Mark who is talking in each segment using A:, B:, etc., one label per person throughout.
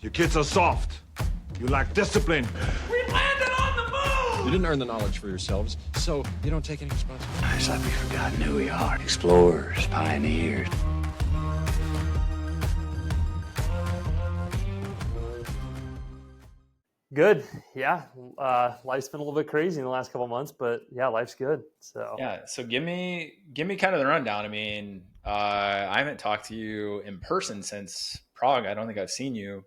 A: Your kids are soft. You lack discipline.
B: We landed on the moon!
C: You didn't earn the knowledge for yourselves, so you don't take any responsibility.
D: It's like we've forgotten who we are. Explorers, pioneers.
E: Good. Yeah. Life's been a little bit crazy in the last couple of months, but yeah, life's good. So
F: yeah. So give me kind of the rundown. I mean, I haven't talked to you in person since Prague. I don't think I've seen you.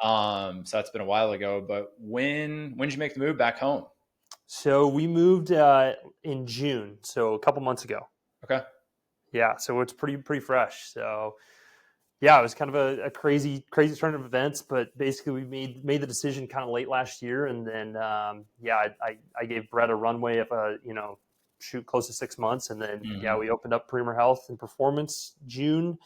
F: So that's been a while ago, but when did you make the move back home?
E: So we moved in June. So a couple months ago.
F: Okay.
E: Yeah. So it's pretty fresh. So yeah, it was kind of a crazy turn of events, but basically we made the decision kind of late last year. And then, I gave Brett a runway of close to 6 months. And then, we opened up Premer Health and Performance June,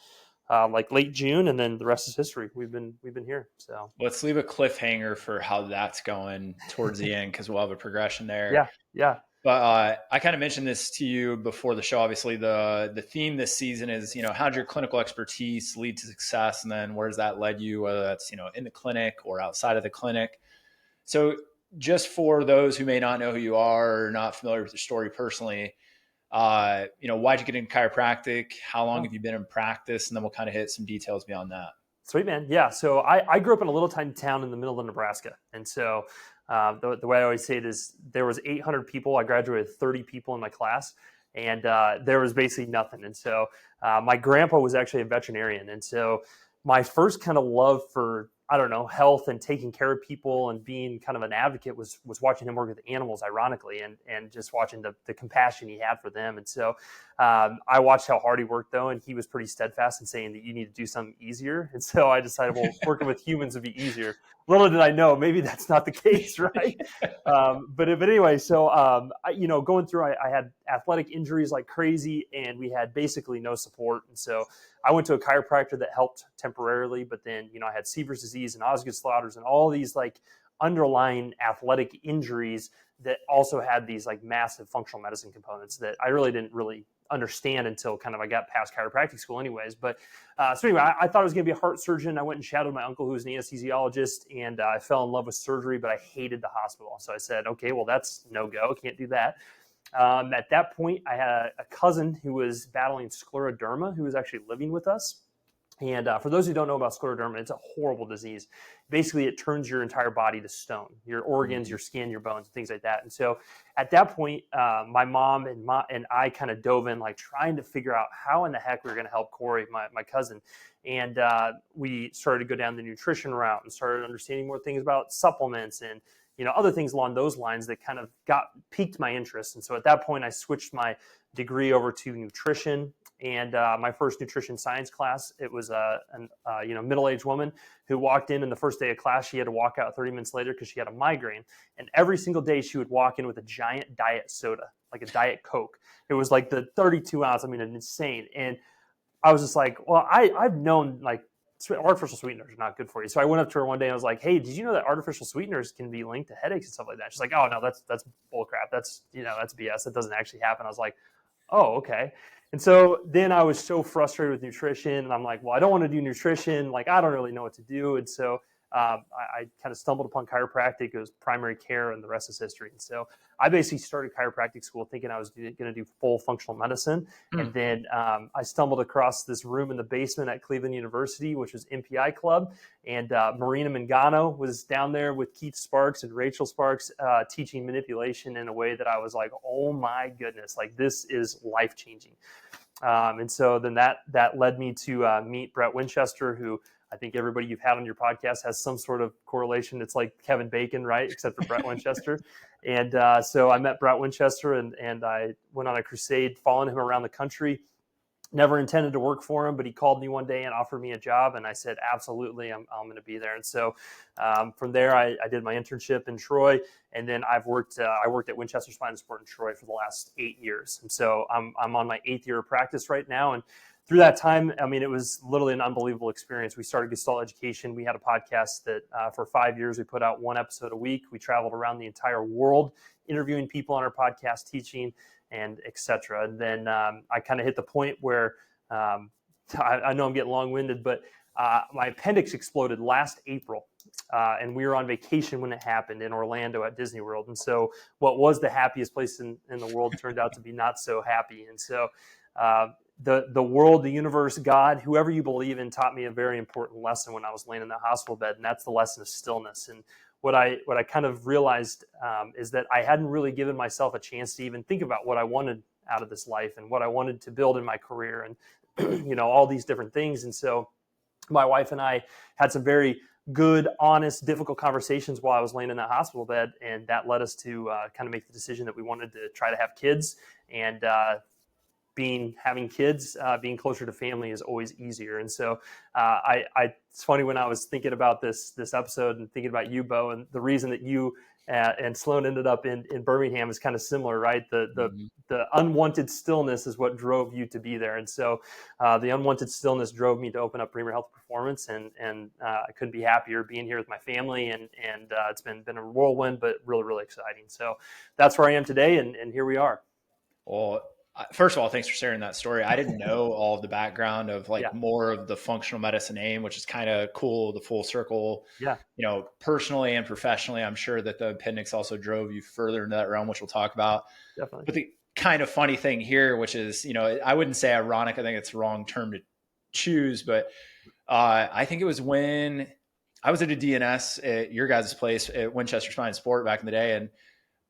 E: like late June. And then the rest is history. We've been here. So
F: let's leave a cliffhanger for how that's going towards the end, because we'll have a progression there.
E: Yeah.
F: But I kind of mentioned this to you before the show. Obviously, the theme this season is, how did your clinical expertise lead to success? And then where's that led you, whether that's, in the clinic or outside of the clinic. So just for those who may not know who you are or not familiar with your story personally, why'd you get into chiropractic? How long have you been in practice? And then we'll kind of hit some details beyond that.
E: Sweet, man. Yeah. So I grew up in a little tiny town in the middle of Nebraska. And so the way I always say it is there was 800 people. I graduated with 30 people in my class, and there was basically nothing. And so my grandpa was actually a veterinarian. And so my first kind of love for, health and taking care of people and being kind of an advocate was watching him work with animals, ironically, and just watching the compassion he had for them. And so I watched how hard he worked, though, and he was pretty steadfast in saying that you need to do something easier. And so I decided, well, working with humans would be easier. Little did I know, maybe that's not the case, right? But anyway, so, going through, I had athletic injuries like crazy, and we had basically no support. And so I went to a chiropractor that helped temporarily, but then, I had Seaver's disease and Osgood-Schlatters and all these like underlying athletic injuries that also had these like massive functional medicine components that I really didn't understand until kind of I got past chiropractic school anyways. But so anyway, I thought I was going to be a heart surgeon. I went and shadowed my uncle who was an anesthesiologist, and I fell in love with surgery, but I hated the hospital. So I said, okay, well, that's no go. Can't do that. At that point, I had a cousin who was battling scleroderma who was actually living with us. And for those who don't know about scleroderma, it's a horrible disease. Basically, it turns your entire body to stone, your organs, your skin, your bones, things like that. And so at that point, my mom and I kind of dove in, like trying to figure out how in the heck we were going to help Corey, my cousin. And we started to go down the nutrition route and started understanding more things about supplements and other things along those lines that kind of piqued my interest. And so at that point, I switched my degree over to nutrition. And my first nutrition science class, it was a middle-aged woman who walked in the first day of class. She had to walk out 30 minutes later because she had a migraine. And every single day she would walk in with a giant diet soda, like a Diet Coke. It was like the 32 ounce, insane. And I was just like, well, I've known like artificial sweeteners are not good for you. So I went up to her one day and I was like, hey, did you know that artificial sweeteners can be linked to headaches and stuff like that? She's like, oh no, that's bullcrap. That's BS. That doesn't actually happen. I was like, oh, okay. And so then I was so frustrated with nutrition, and I'm like, well, I don't want to do nutrition. Like, I don't really know what to do. And so I kind of stumbled upon chiropractic. It was primary care, and the rest is history. And so I basically started chiropractic school thinking I was going to do full functional medicine. And then I stumbled across this room in the basement at Cleveland University, which was MPI Club. And Marina Mangano was down there with Keith Sparks and Rachel Sparks teaching manipulation in a way that I was like, oh my goodness, like this is life-changing. And so then that led me to meet Brett Winchester, who I think everybody you've had on your podcast has some sort of correlation. It's like Kevin Bacon, right? Except for Brett Winchester. And so I met Brett Winchester and I went on a crusade following him around the country. Never intended to work for him, but he called me one day and offered me a job. And I said, absolutely, I'm going to be there. And so from there, I did my internship in Troy. And then I worked at Winchester Spine and Sport in Troy for the last 8 years. And so I'm on my 8th year of practice right now. And through that time, it was literally an unbelievable experience. We started Gestalt Education. We had a podcast that for 5 years, we put out one episode a week. We traveled around the entire world, interviewing people on our podcast, teaching, and et cetera. And then I kind of hit the point where I know I'm getting long-winded, but my appendix exploded last April, and we were on vacation when it happened in Orlando at Disney World. And so what was the happiest place in the world turned out to be not so happy. And so the world, the universe, God, whoever you believe in, taught me a very important lesson when I was laying in the hospital bed, and that's the lesson of stillness. And what I kind of realized is that I hadn't really given myself a chance to even think about what I wanted out of this life and what I wanted to build in my career, and all these different things. And so my wife and I had some very good, honest, difficult conversations while I was laying in that hospital bed, and that led us to kind of make the decision that we wanted to try to have kids. And having kids, being closer to family is always easier. And so it's funny, when I was thinking about this episode and thinking about you, Beau, and the reason that you and Sloan ended up in Birmingham is kind of similar, right? The unwanted stillness is what drove you to be there. And so the unwanted stillness drove me to open up Premer Health Performance, and I couldn't be happier being here with my family, and it's been a whirlwind, but really, really exciting. So that's where I am today, and here we are.
F: Well, first of all, thanks for sharing that story. I didn't know all of the background of more of the functional medicine aim, which is kind of cool, the full circle.
E: Yeah.
F: Personally and professionally, I'm sure that the appendix also drove you further into that realm, which we'll talk about.
E: Definitely.
F: But the kind of funny thing here, which is, I wouldn't say ironic. I think it's the wrong term to choose, but I think it was when I was at a DNS at your guys' place at Winchester Spine and Sport back in the day, and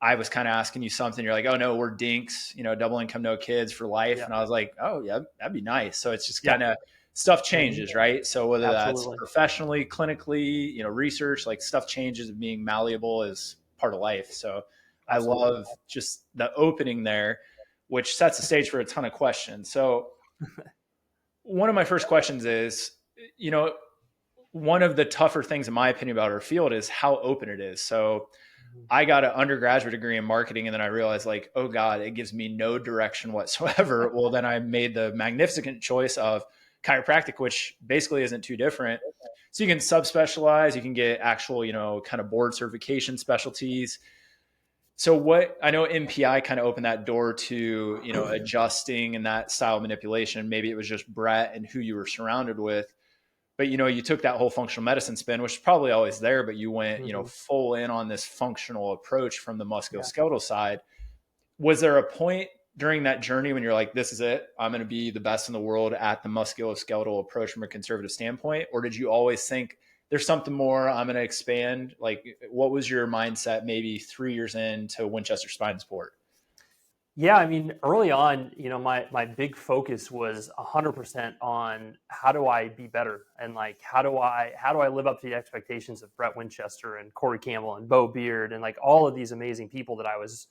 F: I was kind of asking you something. You're like, oh no, we're dinks, double income, no kids for life. Yeah. And I was like, oh yeah, that'd be nice. So it's just kind of stuff changes, right? So whether that's professionally, clinically, research, like stuff changes, and being malleable is part of life. So I love just the opening there, which sets the stage for a ton of questions. So one of my first questions is, one of the tougher things in my opinion about our field is how open it is. So I got an undergraduate degree in marketing, and then I realized, like, oh God, it gives me no direction whatsoever. Well, then I made the magnificent choice of chiropractic, which basically isn't too different. So you can subspecialize, you can get actual, kind of board certification specialties. So what I know MPI kind of opened that door to, adjusting and that style of manipulation. Maybe it was just Brett and who you were surrounded with. But, you took that whole functional medicine spin, which is probably always there, but you went, full in on this functional approach from the musculoskeletal side. Was there a point during that journey when you're like, this is it, I'm going to be the best in the world at the musculoskeletal approach from a conservative standpoint? Or did you always think there's something more, I'm going to expand? Like, what was your mindset maybe 3 years into Winchester Spine and Sport?
E: Yeah, I mean, early on, my big focus was 100% on how do I be better, and like how do I live up to the expectations of Brett Winchester and Corey Campbell and Beau Beard and like all of these amazing people that I was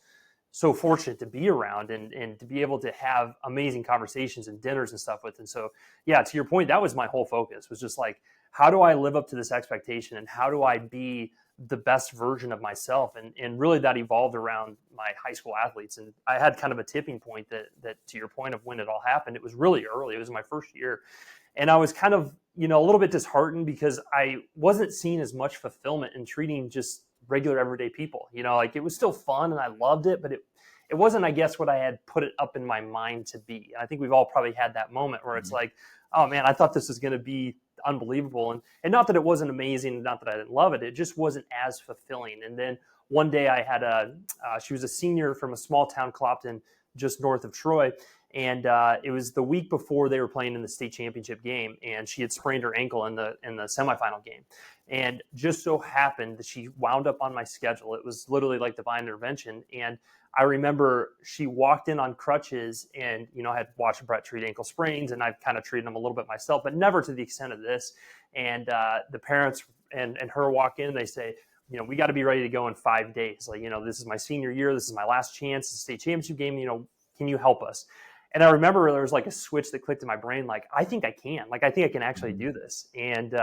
E: so fortunate to be around and to be able to have amazing conversations and dinners and stuff with. And so, yeah, to your point, that was my whole focus, was just like, how do I live up to this expectation, and how do I be the best version of myself? And really that evolved around my high school athletes. And I had kind of a tipping point that to your point of when it all happened, it was really early. It was my first year. And I was kind of, a little bit disheartened because I wasn't seeing as much fulfillment in treating just regular everyday people. Like, it was still fun and I loved it, but it wasn't, I guess, what I had put it up in my mind to be. And I think we've all probably had that moment where it's like, oh man, I thought this was going to be unbelievable. And not that it wasn't amazing, not that I didn't love it. It just wasn't as fulfilling. And then one day I had she was a senior from a small town, Clopton, just north of Troy. And it was the week before they were playing in the state championship game, and she had sprained her ankle in the semifinal game. And just so happened that she wound up on my schedule. It was literally like divine intervention. And I remember she walked in on crutches, and, I had watched Brett treat ankle sprains, and I've kind of treated them a little bit myself, but never to the extent of this. And the parents and her walk in, and they say, we got to be ready to go in 5 days. Like, this is my senior year. This is my last chance. The state championship game, can you help us? And I remember there was like a switch that clicked in my brain. Like, I think I can. Like, I think I can actually do this. And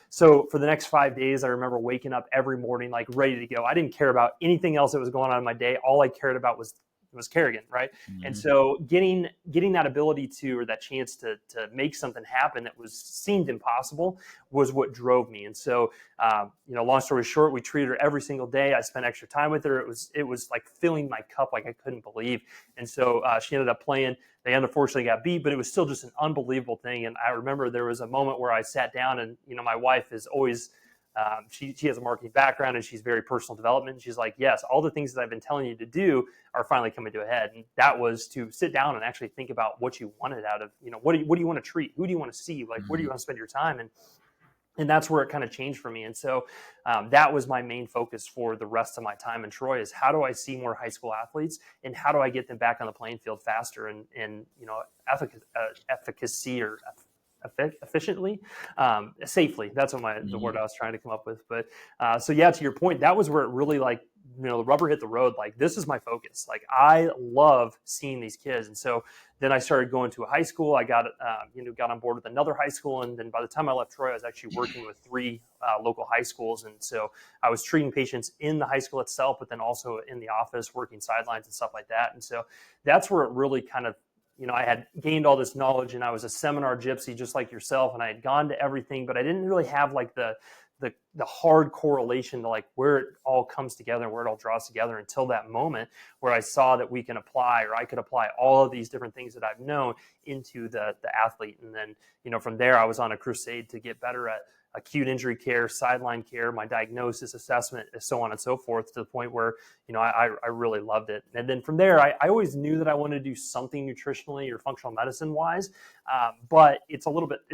E: so for the next 5 days, I remember waking up every morning, like ready to go. I didn't care about anything else that was going on in my day. All I cared about was was Kerrigan, right?
F: Mm-hmm.
E: And so getting that ability to, or that chance to make something happen that seemed impossible was what drove me. And so, long story short, we treated her every single day. I spent extra time with her. It was like filling my cup like I couldn't believe. And so she ended up playing. They unfortunately got beat, but it was still just an unbelievable thing. And I remember there was a moment where I sat down, and my wife is always, she has a marketing background and she's very personal development. And she's like, yes, all the things that I've been telling you to do are finally coming to a head. And that was to sit down and actually think about what you wanted out of, what do you want to treat? Who do you want to see? Like, where do you want to spend your time? And that's where it kind of changed for me. And so that was my main focus for the rest of my time in Troy, is how do I see more high school athletes and how do I get them back on the playing field faster and efficacy or efficiently, safely. That's what the word I was trying to come up with. But so yeah, to your point, that was where it really the rubber hit the road. Like, this is my focus. Like, I love seeing these kids. And so then I started going to a high school. I got on board with another high school. And then by the time I left Troy, I was actually working with 3 local high schools. And so I was treating patients in the high school itself, but then also in the office, working sidelines and stuff like that. And so that's where it really kind of, I had gained all this knowledge, and I was a seminar gypsy just like yourself. And I had gone to everything, but I didn't really have like the hard correlation to like where it all comes together and where it all draws together until that moment where I saw that we can apply, or I could apply all of these different things that I've known into the athlete. And then, from there, I was on a crusade to get better at acute injury care, sideline care, my diagnosis, assessment, so on and so forth, to the point where, I really loved it. And then from there, I always knew that I wanted to do something nutritionally or functional medicine wise. But it's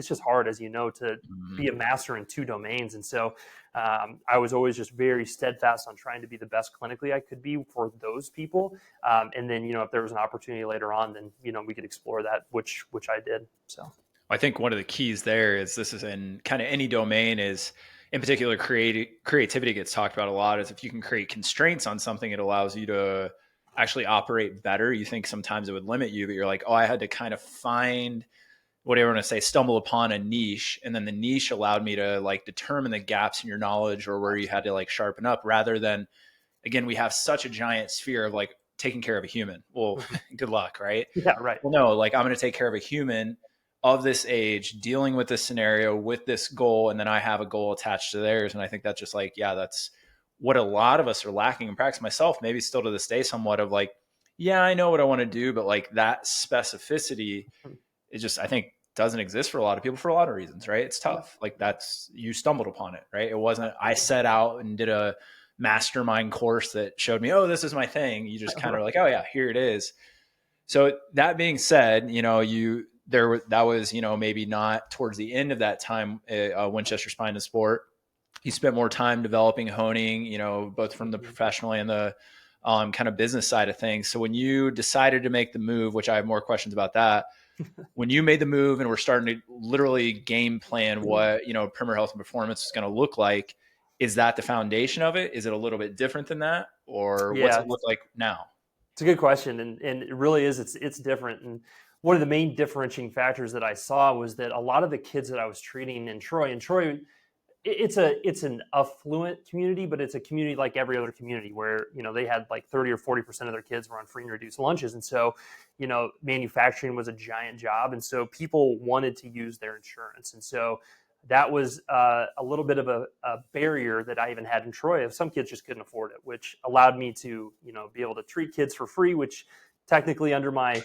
E: just hard, as to be a master in 2 domains. And so I was always just very steadfast on trying to be the best clinically I could be for those people. And then, if there was an opportunity later on, then, we could explore that, which I did. So
F: I think one of the keys there is, this is in kind of any domain, is in particular creativity gets talked about a lot, is if you can create constraints on something, it allows you to actually operate better. You think sometimes it would limit you, but you're like, oh, I had to kind of find, whatever I want to say, stumble upon a niche. And then the niche allowed me to like determine the gaps in your knowledge or where you had to like sharpen up, rather than, again, we have such a giant sphere of like taking care of a human. Well, good luck, right?
E: Yeah, right.
F: Well, no, like I'm going to take care of a human of this age, dealing with this scenario with this goal, and then I have a goal attached to theirs. And I think that's just like, yeah, that's what a lot of us are lacking in practice. Myself, maybe still to this day, somewhat of like, yeah, I know what I want to do, but like that specificity, it just, I think, doesn't exist for a lot of people for a lot of reasons, right? It's tough. Like you stumbled upon it, right? It wasn't, I set out and did a mastermind course that showed me, oh, this is my thing. You just kind of like, oh yeah, here it is. So that being said, that was, maybe not towards the end of that time, Winchester Spine and Sport. You spent more time developing, honing, both from the professional and the kind of business side of things. So when you decided to make the move, which I have more questions about that, when you made the move and we're starting to literally game plan what, Premer Health and Performance is going to look like, is that the foundation of it? Is it a little bit different than that? Or what's it look like now? It's
E: a good question. And it really is, it's different. And one of the main differentiating factors that I saw was that a lot of the kids that I was treating in Troy, it's an affluent community, but it's a community like every other community where, they had like 30 or 40% of their kids were on free and reduced lunches. And so, manufacturing was a giant job. And so people wanted to use their insurance. And so that was a little bit of a barrier that I even had in Troy. Some kids just couldn't afford it, which allowed me to, be able to treat kids for free, which technically under my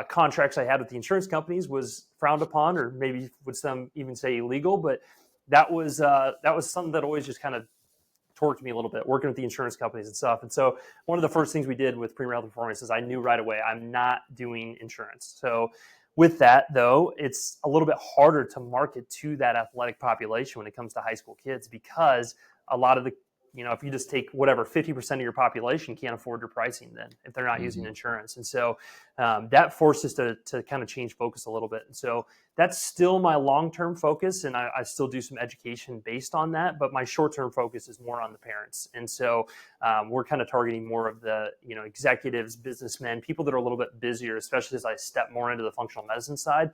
E: contracts I had with the insurance companies was frowned upon, or maybe would some even say illegal. But that was something that always just kind of torqued me a little bit, working with the insurance companies and stuff. And so one of the first things we did with Premer Health and Performance is I knew right away I'm not doing insurance. So with that, though, it's a little bit harder to market to that athletic population when it comes to high school kids, because a lot of the, if you just take whatever 50% of your population can't afford your pricing then if they're not using insurance. And so that forced us to kind of change focus a little bit. And so that's still my long-term focus. And I still do some education based on that, but my short-term focus is more on the parents. And so we're kind of targeting more of the, executives, businessmen, people that are a little bit busier, especially as I step more into the functional medicine side.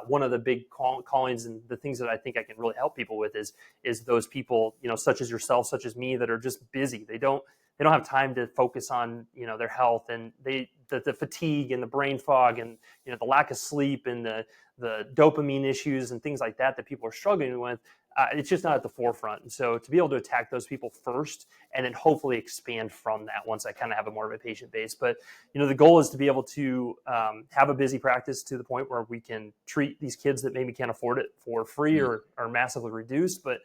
E: One of the big callings and the things that I think I can really help people with is those people, such as yourself, such as me, that are just busy. They they don't have time to focus on, their health, and the fatigue and the brain fog and, the lack of sleep and the dopamine issues and things like that people are struggling with. It's just not at the forefront. And so to be able to attack those people first and then hopefully expand from that once I kind of have a more of a patient base. But, the goal is to be able to have a busy practice to the point where we can treat these kids that maybe can't afford it for free or massively reduced. But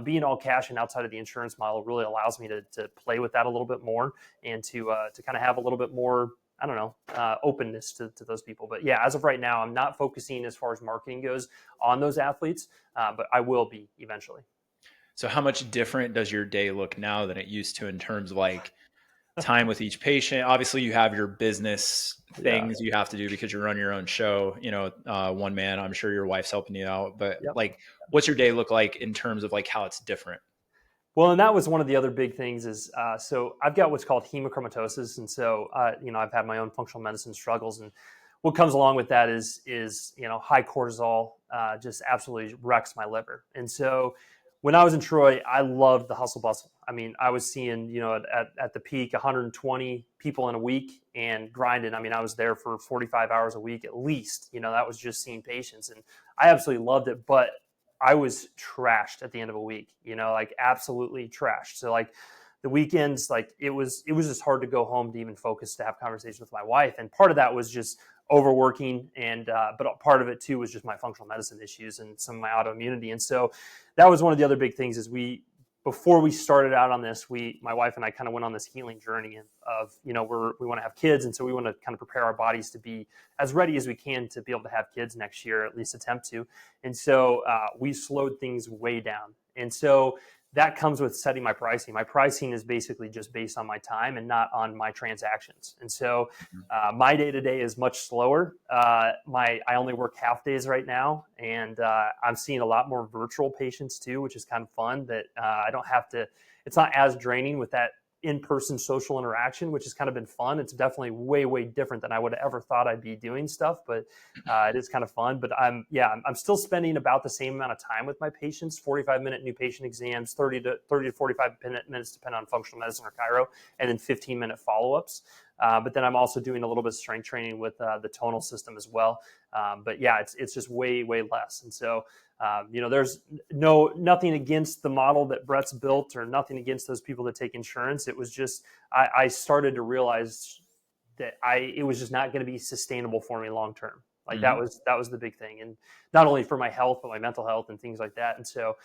E: being all cash and outside of the insurance model really allows me to play with that a little bit more and to kind of have a little bit more, I don't know, openness to those people. But yeah, as of right now, I'm not focusing as far as marketing goes on those athletes, but I will be eventually.
F: So how much different does your day look now than it used to in terms of like time with each patient? Obviously you have your business things you have to do because you run your own show, one man. I'm sure your wife's helping you out, but like, what's your day look like in terms of like how it's different?
E: Well, and that was one of the other big things is, so I've got what's called hemochromatosis. And so, I've had my own functional medicine struggles, and what comes along with that is high cortisol just absolutely wrecks my liver. And so when I was in Troy, I loved the hustle bustle. I mean, I was seeing, at the peak, 120 people in a week and grinding. I mean, I was there for 45 hours a week at least. That was just seeing patients, and I absolutely loved it. But I was trashed at the end of a week, like absolutely trashed. So like the weekends, like it was just hard to go home to even focus to have conversations with my wife. And part of that was just overworking, and but part of it too was just my functional medicine issues and some of my autoimmunity. And so that was one of the other big things is before we started out on this, my wife and I kind of went on this healing journey of we want to have kids. And so we want to kind of prepare our bodies to be as ready as we can to be able to have kids next year, at least attempt to. And so we slowed things way down. And so that comes with setting my pricing. My pricing is basically just based on my time and not on my transactions. And so my day-to-day is much slower. I only work half days right now, and I'm seeing a lot more virtual patients too, which is kind of fun that I don't have to, it's not as draining with that in-person social interaction, which has kind of been fun. It's definitely way, way different than I would have ever thought I'd be doing stuff, but it is kind of fun. But I'm still spending about the same amount of time with my patients, 45-minute new patient exams, 30 to 45 minutes depending on functional medicine or chiro, and then 15-minute follow-ups. But then I'm also doing a little bit of strength training with the tonal system as well. But yeah, it's just way, way less. And so, there's nothing against the model that Brett's built or nothing against those people that take insurance. It was just, I started to realize that it was just not going to be sustainable for me long-term. Like that was the big thing. And not only for my health, but my mental health and things like that. And so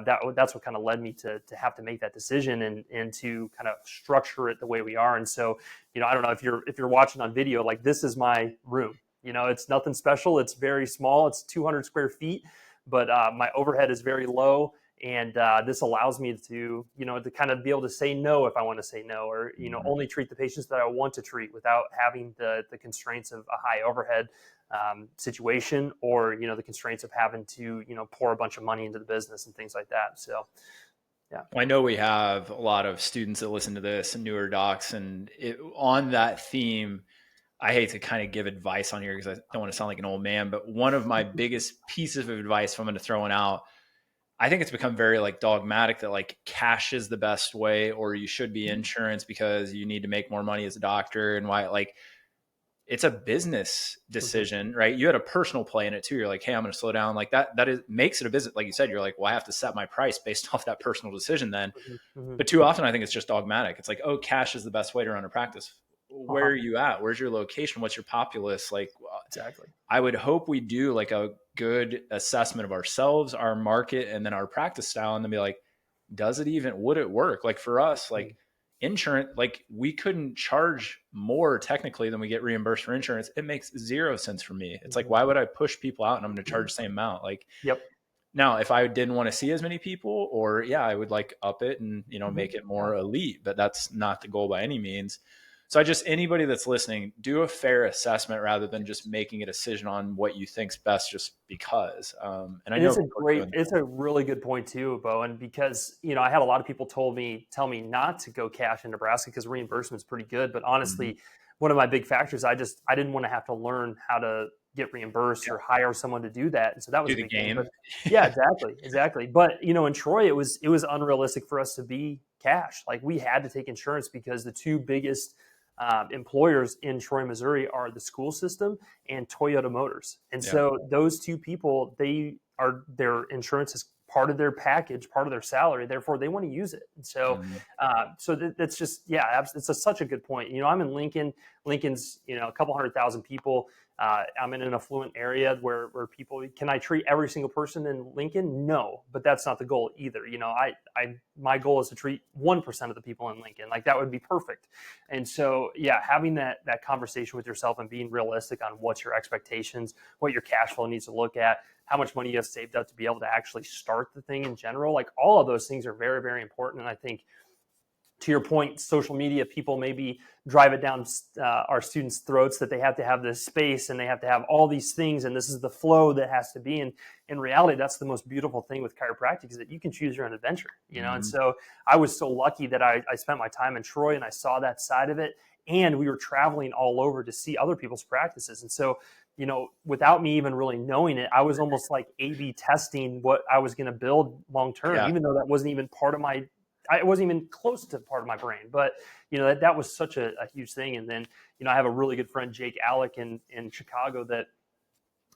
E: that's what kind of led me to have to make that decision and to kind of structure it the way we are. And so, I don't know if you're watching on video, like this is my room, it's nothing special. It's very small. It's 200 square feet, but my overhead is very low. And this allows me to, to kind of be able to say no if I want to say no, or, only treat the patients that I want to treat without having the constraints of a high overhead situation, or, the constraints of having to, pour a bunch of money into the business and things like that. So, yeah.
F: I know we have a lot of students that listen to this and newer docs, and on that theme, I hate to kind of give advice on here because I don't want to sound like an old man, but one of my biggest pieces of advice, if I'm going to throw one out, I think it's become very like dogmatic that like cash is the best way, or you should be insurance because you need to make more money as a doctor, and why like it's a business decision, right? You had a personal play in it too. You're like, hey, I'm going to slow down. Like that makes it a business. Like you said, you're like, well, I have to set my price based off that personal decision then. But too often I think it's just dogmatic. It's like, oh, cash is the best way to run a practice. Where are you at? Where's your location? What's your populace? Like,
E: Exactly.
F: I would hope we do like a good assessment of ourselves, our market, and then our practice style, and then be like, would it work? Like for us, like insurance, like we couldn't charge more technically than we get reimbursed for insurance. It makes zero sense for me. It's like, why would I push people out and I'm going to charge the same amount? Like,
E: Yep.
F: Now, if I didn't want to see as many people, or I would like up it and, make it more elite, but that's not the goal by any means. So anybody that's listening, do a fair assessment rather than just making a decision on what you think's best just because. And I know
E: it's a really good point too, Beau. And because, I had a lot of people tell me not to go cash in Nebraska because reimbursement's pretty good. But honestly, one of my big factors, I didn't want to have to learn how to get reimbursed or hire someone to do that. And so that was
F: the game.
E: But, yeah, exactly. But, in Troy, it was unrealistic for us to be cash. Like we had to take insurance because the two biggest employers in Troy, Missouri are the school system and Toyota Motors. And so those two people, their insurance is part of their package, part of their salary. Therefore, they want to use it. And so, that's just, it's such a good point. I'm in Lincoln. Lincoln's, a couple 100,000 people. I'm in an affluent area where people, can I treat every single person in Lincoln? No, but that's not the goal either. My goal is to treat 1% of the people in Lincoln. Like that would be perfect. And so, having that conversation with yourself and being realistic on what's your expectations, what your cash flow needs to look at, how much money you have saved up to be able to actually start the thing in general. Like all of those things are very, very important. And I think, to your point, social media, people maybe drive it down our students' throats that they have to have this space and they have to have all these things and this is the flow that has to be. And in reality, that's the most beautiful thing with chiropractic is that you can choose your own adventure, And so I was so lucky that I spent my time in Troy and I saw that side of it. And we were traveling all over to see other people's practices. And so, without me even really knowing it, I was almost like A/B testing what I was going to build long term, even though that wasn't even part of it wasn't even close to part of my brain, but that was such a huge thing. And then, I have a really good friend, Jake Alec in Chicago that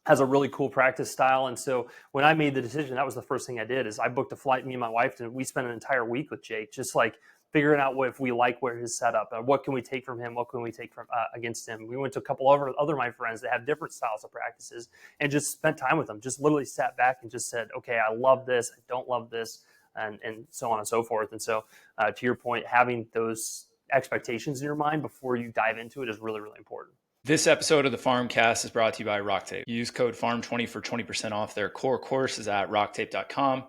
E: has a really cool practice style. And so when I made the decision, that was the first thing I did is I booked a flight, me and my wife, and we spent an entire week with Jake, just like figuring out if we like where his setup and what can we take from him, what can we take from against him. We went to a couple of other my friends that have different styles of practices and just spent time with them, just literally sat back and just said, okay, I love this, I don't love this. And so on and so forth. And so to your point, having those expectations in your mind before you dive into it is really, really important.
F: This episode of the Farmcast is brought to you by RockTape. Use code FARM20 for 20% off their core courses at rocktape.com.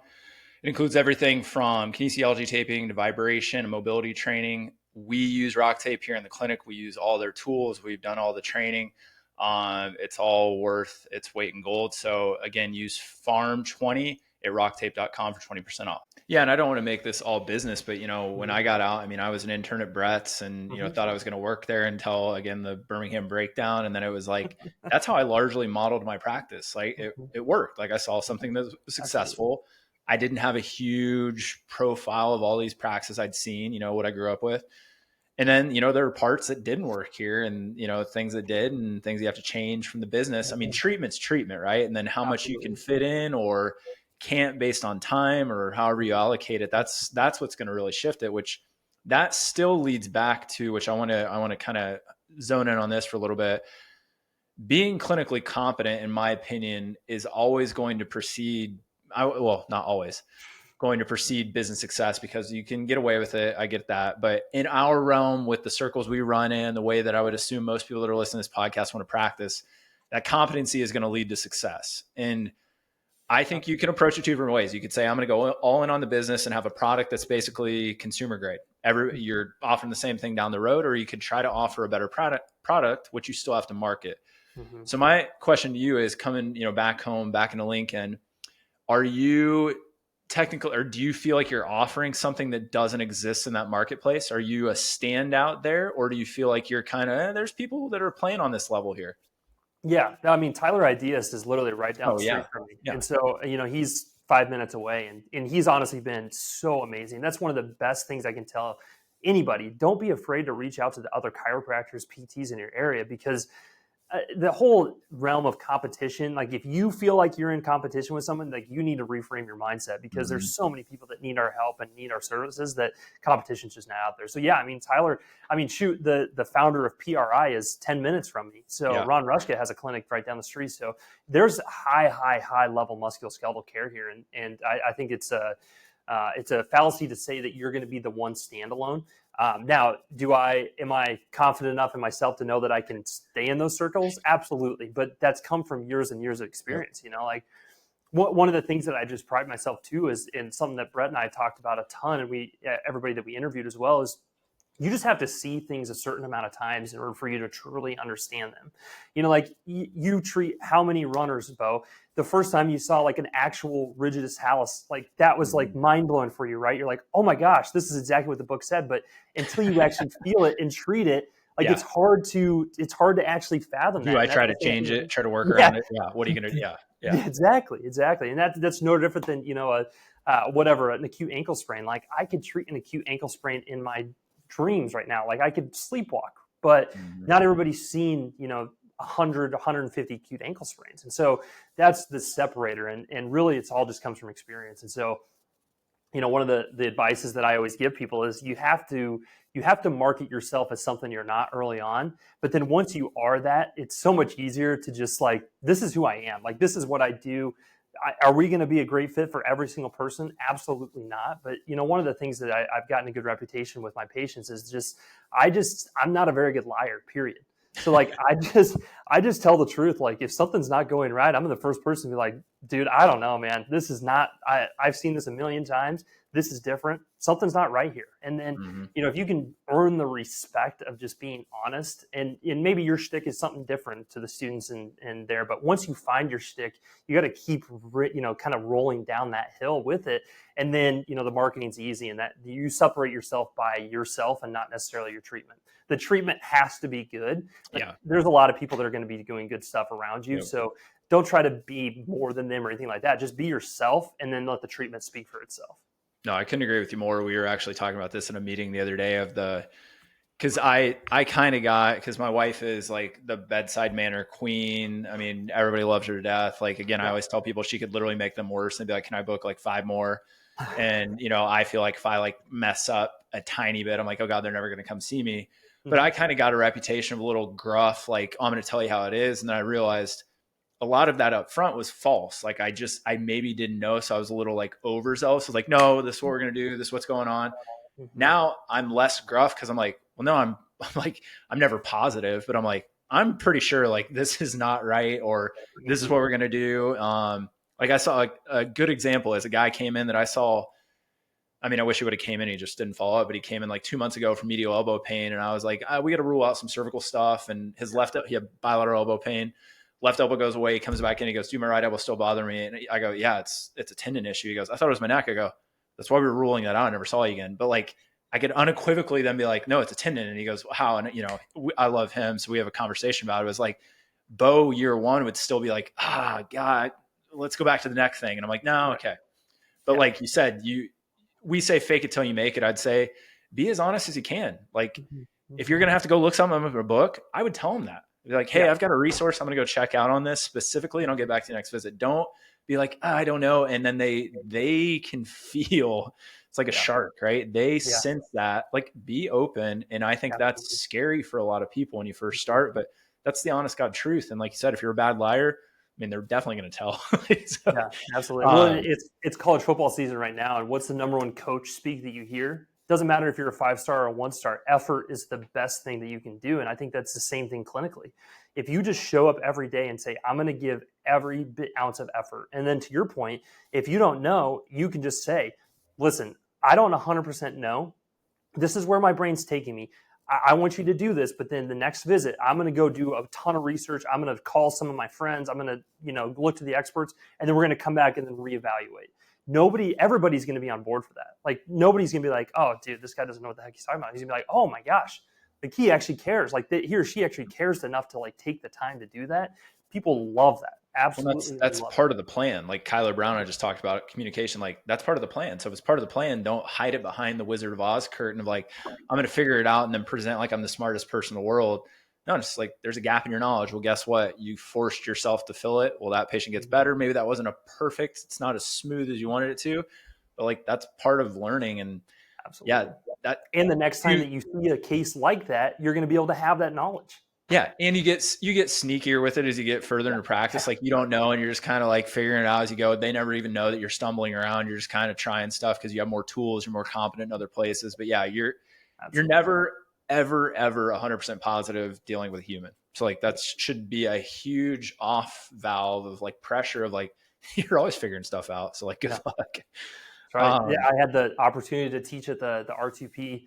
F: It includes everything from kinesiology taping to vibration and mobility training. We use RockTape here in the clinic. We use all their tools. We've done all the training. It's all worth its weight in gold. So again, use FARM20 at rocktape.com for 20% off. Yeah. And I don't want to make this all business, but when I got out, I was an intern at Brett's and, thought I was going to work there until again, the Birmingham breakdown. And then it was like, that's how I largely modeled my practice. Like it worked. Like I saw something that was successful. I didn't have a huge profile of all these practices I'd seen, what I grew up with. And then, there are parts that didn't work here and, things that did and things you have to change from the business. Treatment's treatment, right? And then how much you can fit in or can't based on time or however you allocate it. That's what's going to really shift it, which that still leads back to, which I want to kind of zone in on this for a little bit. Being clinically competent, in my opinion, is always going to precede, not always going to precede business success because you can get away with it. I get that. But in our realm with the circles we run in, the way that I would assume most people that are listening to this podcast want to practice, that competency is going to lead to success. And I think you can approach it two different ways. You could say, I'm going to go all in on the business and have a product that's basically consumer grade. You're offering the same thing down the road, or you could try to offer a better product, which you still have to market. Mm-hmm. So my question to you is coming, back home, back into Lincoln, are you technical, or do you feel like you're offering something that doesn't exist in that marketplace? Are you a standout there? Or do you feel like you're kind of, there's people that are playing on this level here?
E: Yeah. Tyler Ideas is literally right down the street from me. Yeah. And so, he's 5 minutes away and he's honestly been so amazing. That's one of the best things I can tell anybody. Don't be afraid to reach out to the other chiropractors, PTs in your area, because the whole realm of competition, like if you feel like you're in competition with someone, like you need to reframe your mindset because there's so many people that need our help and need our services that competition's just not out there. So Tyler, the founder of PRI is 10 minutes from me. So Ron Rushka has a clinic right down the street. So there's high level musculoskeletal care here. And I think it's a fallacy to say that you're going to be the one standalone. Now, am I confident enough in myself to know that I can stay in those circles? Absolutely. But that's come from years and years of experience, one of the things that I just pride myself to is in something that Brett and I talked about a ton. And everybody that we interviewed as well is you just have to see things a certain amount of times in order for you to truly understand them. You treat how many runners, Beau, the first time you saw like an actual rigidus hallucis, like that was like mind blowing for you, right? You're like, oh my gosh, this is exactly what the book said. But until you actually feel it and treat it, it's hard to actually fathom that.
F: I try to change it, try to work around it. Yeah. What are you going to do? Yeah.
E: Exactly. And that's no different than, whatever, an acute ankle sprain. Like I could treat an acute ankle sprain in my dreams right now. Like I could sleepwalk, but not everybody's seen, 100, 150 acute ankle sprains. And so that's the separator. And really it's all just comes from experience. And so, one of the advices that I always give people is you have to market yourself as something you're not early on. But then once you are that, it's so much easier to just like, this is who I am. Like, this is what I do. Are we going to be a great fit for every single person? Absolutely not. But, one of the things that I've gotten a good reputation with my patients is I'm not a very good liar, period. So like, I just tell the truth. Like if something's not going right, I'm the first person to be like, dude, I don't know, man, this is not, I've seen this a million times. This is different. Something's not right here. And then, if you can earn the respect of just being honest and maybe your shtick is something different to the students and there, but once you find your shtick, you got to keep, kind of rolling down that hill with it. And then, the marketing's easy and that you separate yourself by yourself and not necessarily your treatment. The treatment has to be good. But there's a lot of people that are going to be doing good stuff around you. Yep. So don't try to be more than them or anything like that. Just be yourself and then let the treatment speak for itself.
F: No, I couldn't agree with you more. We were actually talking about this in a meeting the other day because I kind of got, because my wife is like the bedside manner queen. I mean, everybody loves her to death. Like, again, I always tell people she could literally make them worse and be like, can I book like 5 more? And, I feel like if I like mess up a tiny bit, I'm like, oh God, they're never going to come see me. But I kind of got a reputation of a little gruff, like, oh, I'm going to tell you how it is. And then I realized a lot of that up front was false. Like I maybe didn't know. So I was a little like overzealous. So like, no, this is what we're going to do. This is what's going on. Now I'm less gruff because I'm like, well, no, I'm like, I'm never positive, but I'm like, I'm pretty sure like this is not right. Or this is what we're going to do. Like I saw a good example is a guy came in that I saw. I mean, I wish he would have came in. He just didn't follow up, but he came in like 2 months ago for medial elbow pain. And I was like, we got to rule out some cervical stuff. And he had bilateral elbow pain. Left elbow goes away. He comes back in. He goes, do my right elbow still bother me? And I go, yeah, it's a tendon issue. He goes, I thought it was my neck. I go, that's why we were ruling that out. I never saw you again. But like, I could unequivocally then be like, no, it's a tendon. And he goes, well, how? And I love him. So we have a conversation about it. It was like, Beau year 1 would still be like, God, let's go back to the neck thing. And I'm like, no, okay. But like you said, we say fake it till you make it. I'd say be as honest as you can. Like if you're going to have to go look something up in a book, I would tell them that. Be like, hey, I've got a resource. I'm going to go check out on this specifically and I'll get back to the next visit. Don't be like, I don't know. And then they can feel it's like a shark, right? They sense that. Like be open. And I think that's scary for a lot of people when you first start, but that's the honest God truth. And like you said, if you're a bad liar, I mean, they're definitely going to tell. So,
E: yeah, absolutely. Well, it's college football season right now. And what's the number one coach speak that you hear? Doesn't matter if you're a 5-star or a 1-star. Effort is the best thing that you can do. And I think that's the same thing clinically. If you just show up every day and say, I'm going to give every ounce of effort. And then to your point, if you don't know, you can just say, listen, I don't 100% know. This is where my brain's taking me. I want you to do this, but then the next visit, I'm going to go do a ton of research. I'm going to call some of my friends. I'm going to, look to the experts, and then we're going to come back and then reevaluate. Everybody's going to be on board for that. Like nobody's going to be like, oh, dude, this guy doesn't know what the heck he's talking about. He's going to be like, oh my gosh, like he actually cares. Like he or she actually cares enough to like take the time to do that. People love that. Absolutely.
F: Well, that's part of the plan. Like Kyler Brown, I just talked about communication. Like that's part of the plan. So if it's part of the plan, don't hide it behind the Wizard of Oz curtain of like, I'm going to figure it out and then present like I'm the smartest person in the world. No, just like there's a gap in your knowledge. Well, guess what? You forced yourself to fill it. Well, that patient gets better. Maybe that wasn't it's not as smooth as you wanted it to, but like that's part of learning. And
E: absolutely. And the next time that you see a case like that, you're going to be able to have that knowledge.
F: Yeah. And you get sneakier with it as you get further into practice. Like you don't know, and you're just kind of like figuring it out as you go. They never even know that you're stumbling around. You're just kind of trying stuff because you have more tools. You're more competent in other places. But yeah, you're never, ever 100% positive dealing with a human. So like that should be a huge off valve of like pressure of like, you're always figuring stuff out. So like, good luck.
E: Right. I had the opportunity to teach at the R2P,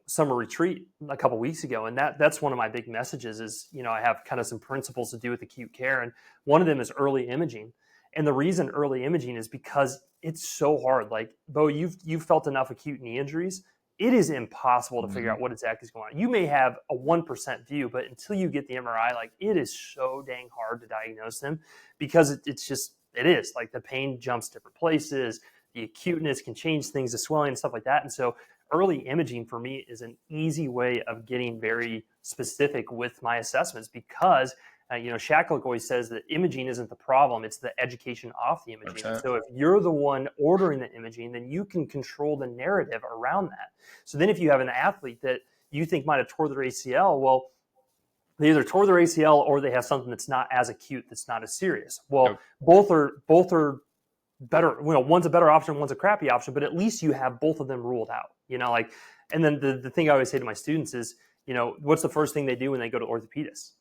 E: summer retreat a couple of weeks ago. And that's one of my big messages is, I have kind of some principles to do with acute care. And one of them is early imaging. And the reason early imaging is because it's so hard. Like Beau, you've felt enough acute knee injuries. It is impossible to figure out what exactly is going on. You may have a 1% view, but until you get the MRI, like it is so dang hard to diagnose them because it is like the pain jumps different places. the acuteness can change things, the swelling and stuff like that. And so early imaging for me is an easy way of getting very specific with my assessments because Shackleton always says that imaging isn't the problem, it's the education off the imaging. Okay. So if you're the one ordering the imaging, then you can control the narrative around that. So then if you have an athlete that you think might have tore their ACL, well, they either tore their ACL or they have something that's not as acute, that's not as serious. Well, both are better. One's a better option, one's a crappy option, but at least you have both of them ruled out. And then the thing I always say to my students is, what's the first thing they do when they go to orthopedists?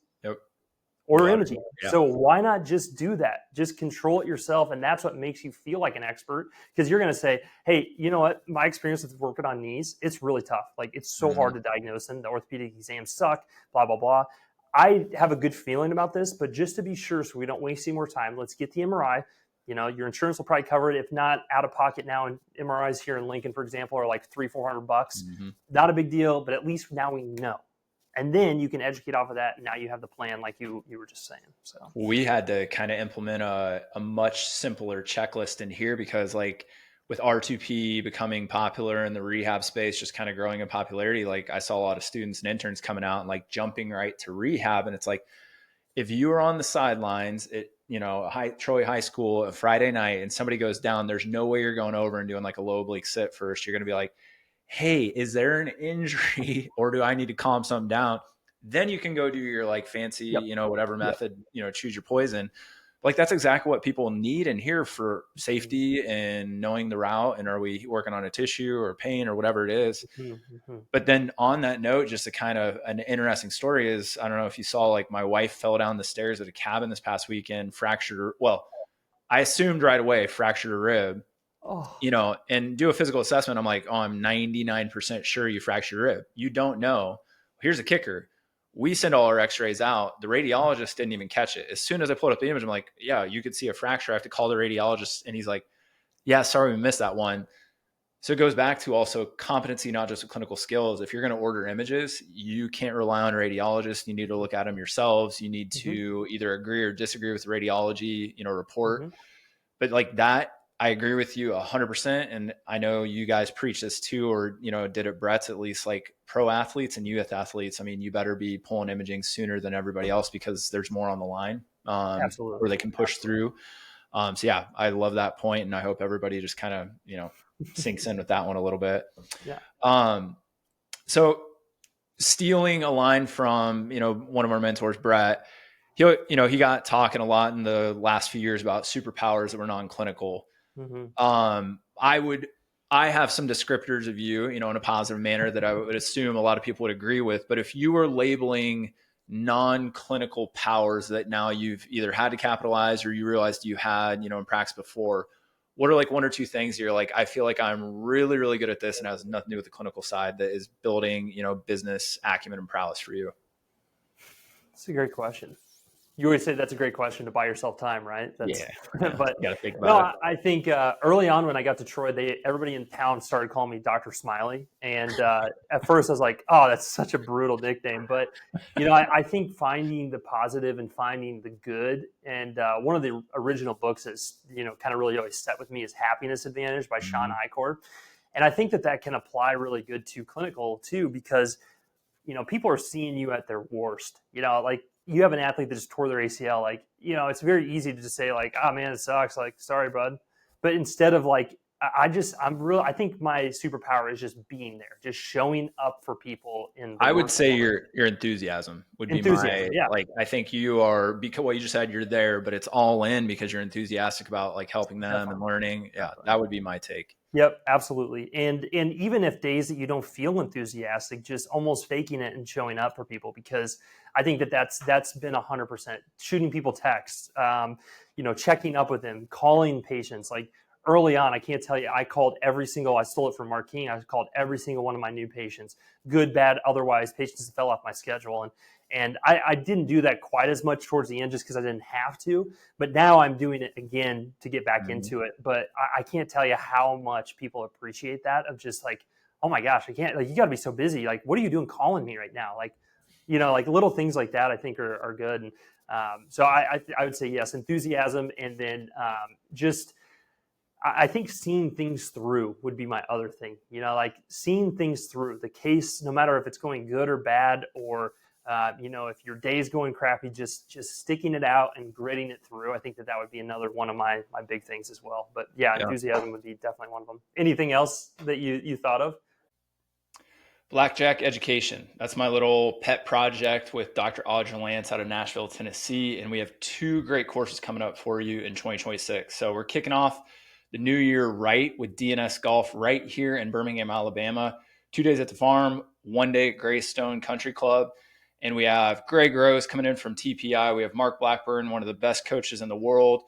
E: Order imaging. Yeah. So why not just do that? Just control it yourself. And that's what makes you feel like an expert, because you're going to say, hey, you know what? My experience with working on knees, it's really tough. Like, it's so hard to diagnose them. The orthopedic exams suck, blah, blah, blah. I have a good feeling about this, but just to be sure, so we don't waste any more time, let's get the MRI. Your insurance will probably cover it. If not, out of pocket now, and MRIs here in Lincoln, for example, are like $300-400. Not a big deal, but at least now we know. And then you can educate off of that. And now you have the plan, like you were just saying. So
F: we had to kind of implement a much simpler checklist in here because, like, with R2P becoming popular in the rehab space, just kind of growing in popularity, like I saw a lot of students and interns coming out and like jumping right to rehab. And it's like, if you are on the sidelines at, Troy High School, a Friday night, and somebody goes down, there's no way you're going over and doing like a low oblique sit first. You're going to be like, hey, is there an injury or do I need to calm something down? Then you can go do your like fancy, whatever method, choose your poison. Like, that's exactly what people need in here for safety and knowing the route. And are we working on a tissue or pain or whatever it is? But then on that note, just a kind of an interesting story is, I don't know if you saw, like, my wife fell down the stairs at a cabin this past weekend, I assumed right away, fractured a rib, and do a physical assessment. I'm like, I'm 99% sure you fractured a rib. You don't know. Here's a kicker. We send all our x-rays out. The radiologist didn't even catch it. As soon as I pulled up the image, I'm like, yeah, you could see a fracture. I have to call the radiologist. And he's like, yeah, sorry, we missed that one. So it goes back to also competency, not just with clinical skills. If you're going to order images, you can't rely on a radiologist. You need to look at them yourselves. You need to either agree or disagree with the radiology, report. But like that, I agree with you 100%. And I know you guys preach this too, or, did at Brett's, at least, like pro athletes and youth athletes. I mean, you better be pulling imaging sooner than everybody else because there's more on the line where they can push through. So yeah, I love that point. And I hope everybody just kind of, sinks in with that one a little bit. Yeah. So stealing a line from, one of our mentors, Brett, he got talking a lot in the last few years about superpowers that were non-clinical. I have some descriptors of you, in a positive manner that I would assume a lot of people would agree with. But if you were labeling non-clinical powers that now you've either had to capitalize or you realized you had, in practice before, what are like one or two things you're like, I feel like I'm really, really good at this and has nothing to do with the clinical side that is building, business acumen and prowess for you?
E: That's a great question. You always say that's a great question to buy yourself time, right? But
F: you gotta think about it.
E: I think early on when I got to Troy, everybody in town started calling me Dr. Smiley. And at first I was like, oh, that's such a brutal nickname. But, I think finding the positive and finding the good. And one of the original books that's, kind of really always set with me is Happiness Advantage by Sean Eichor. And I think that can apply really good to clinical too, because, people are seeing you at their worst, like, you have an athlete that just tore their ACL, like, it's very easy to just say like, oh man, it sucks. Like, sorry, bud. But instead of like, I think my superpower is just being there, just showing up for people.
F: I would say your enthusiasm would be like, I think you are, because what you just said, you're there, but it's all in because you're enthusiastic about like helping them and learning. Yeah. That would be my take.
E: Yep, absolutely. And even if days that you don't feel enthusiastic, just almost faking it and showing up for people, because I think that's been 100%. Shooting people texts, checking up with them, calling patients. Like early on, I can't tell you, I stole it from Mark King. I called every single one of my new patients, good, bad, otherwise, patients that fell off my schedule. And I didn't do that quite as much towards the end just because I didn't have to. But now I'm doing it again to get back into it. But I can't tell you how much people appreciate that, of just like, oh my gosh, I can't, like, you got to be so busy. Like, what are you doing calling me right now? Like, like little things like that I think are good. And so I would say yes, enthusiasm. And then I think seeing things through would be my other thing, like seeing things through the case, no matter if it's going good or bad, or, if your day's going crappy, just sticking it out and gritting it through. I think that would be another one of my big things as well. But yeah, enthusiasm would be definitely one of them. Anything else that you thought of?
F: Blackjack education. That's my little pet project with Dr. Audra Lance out of Nashville, Tennessee. And we have 2 great courses coming up for you in 2026. So we're kicking off the new year right with DNS Golf right here in Birmingham, Alabama. 2 days at the farm, 1 day at Greystone Country Club. And we have Greg Rose coming in from TPI. We have Mark Blackburn, one of the best coaches in the world.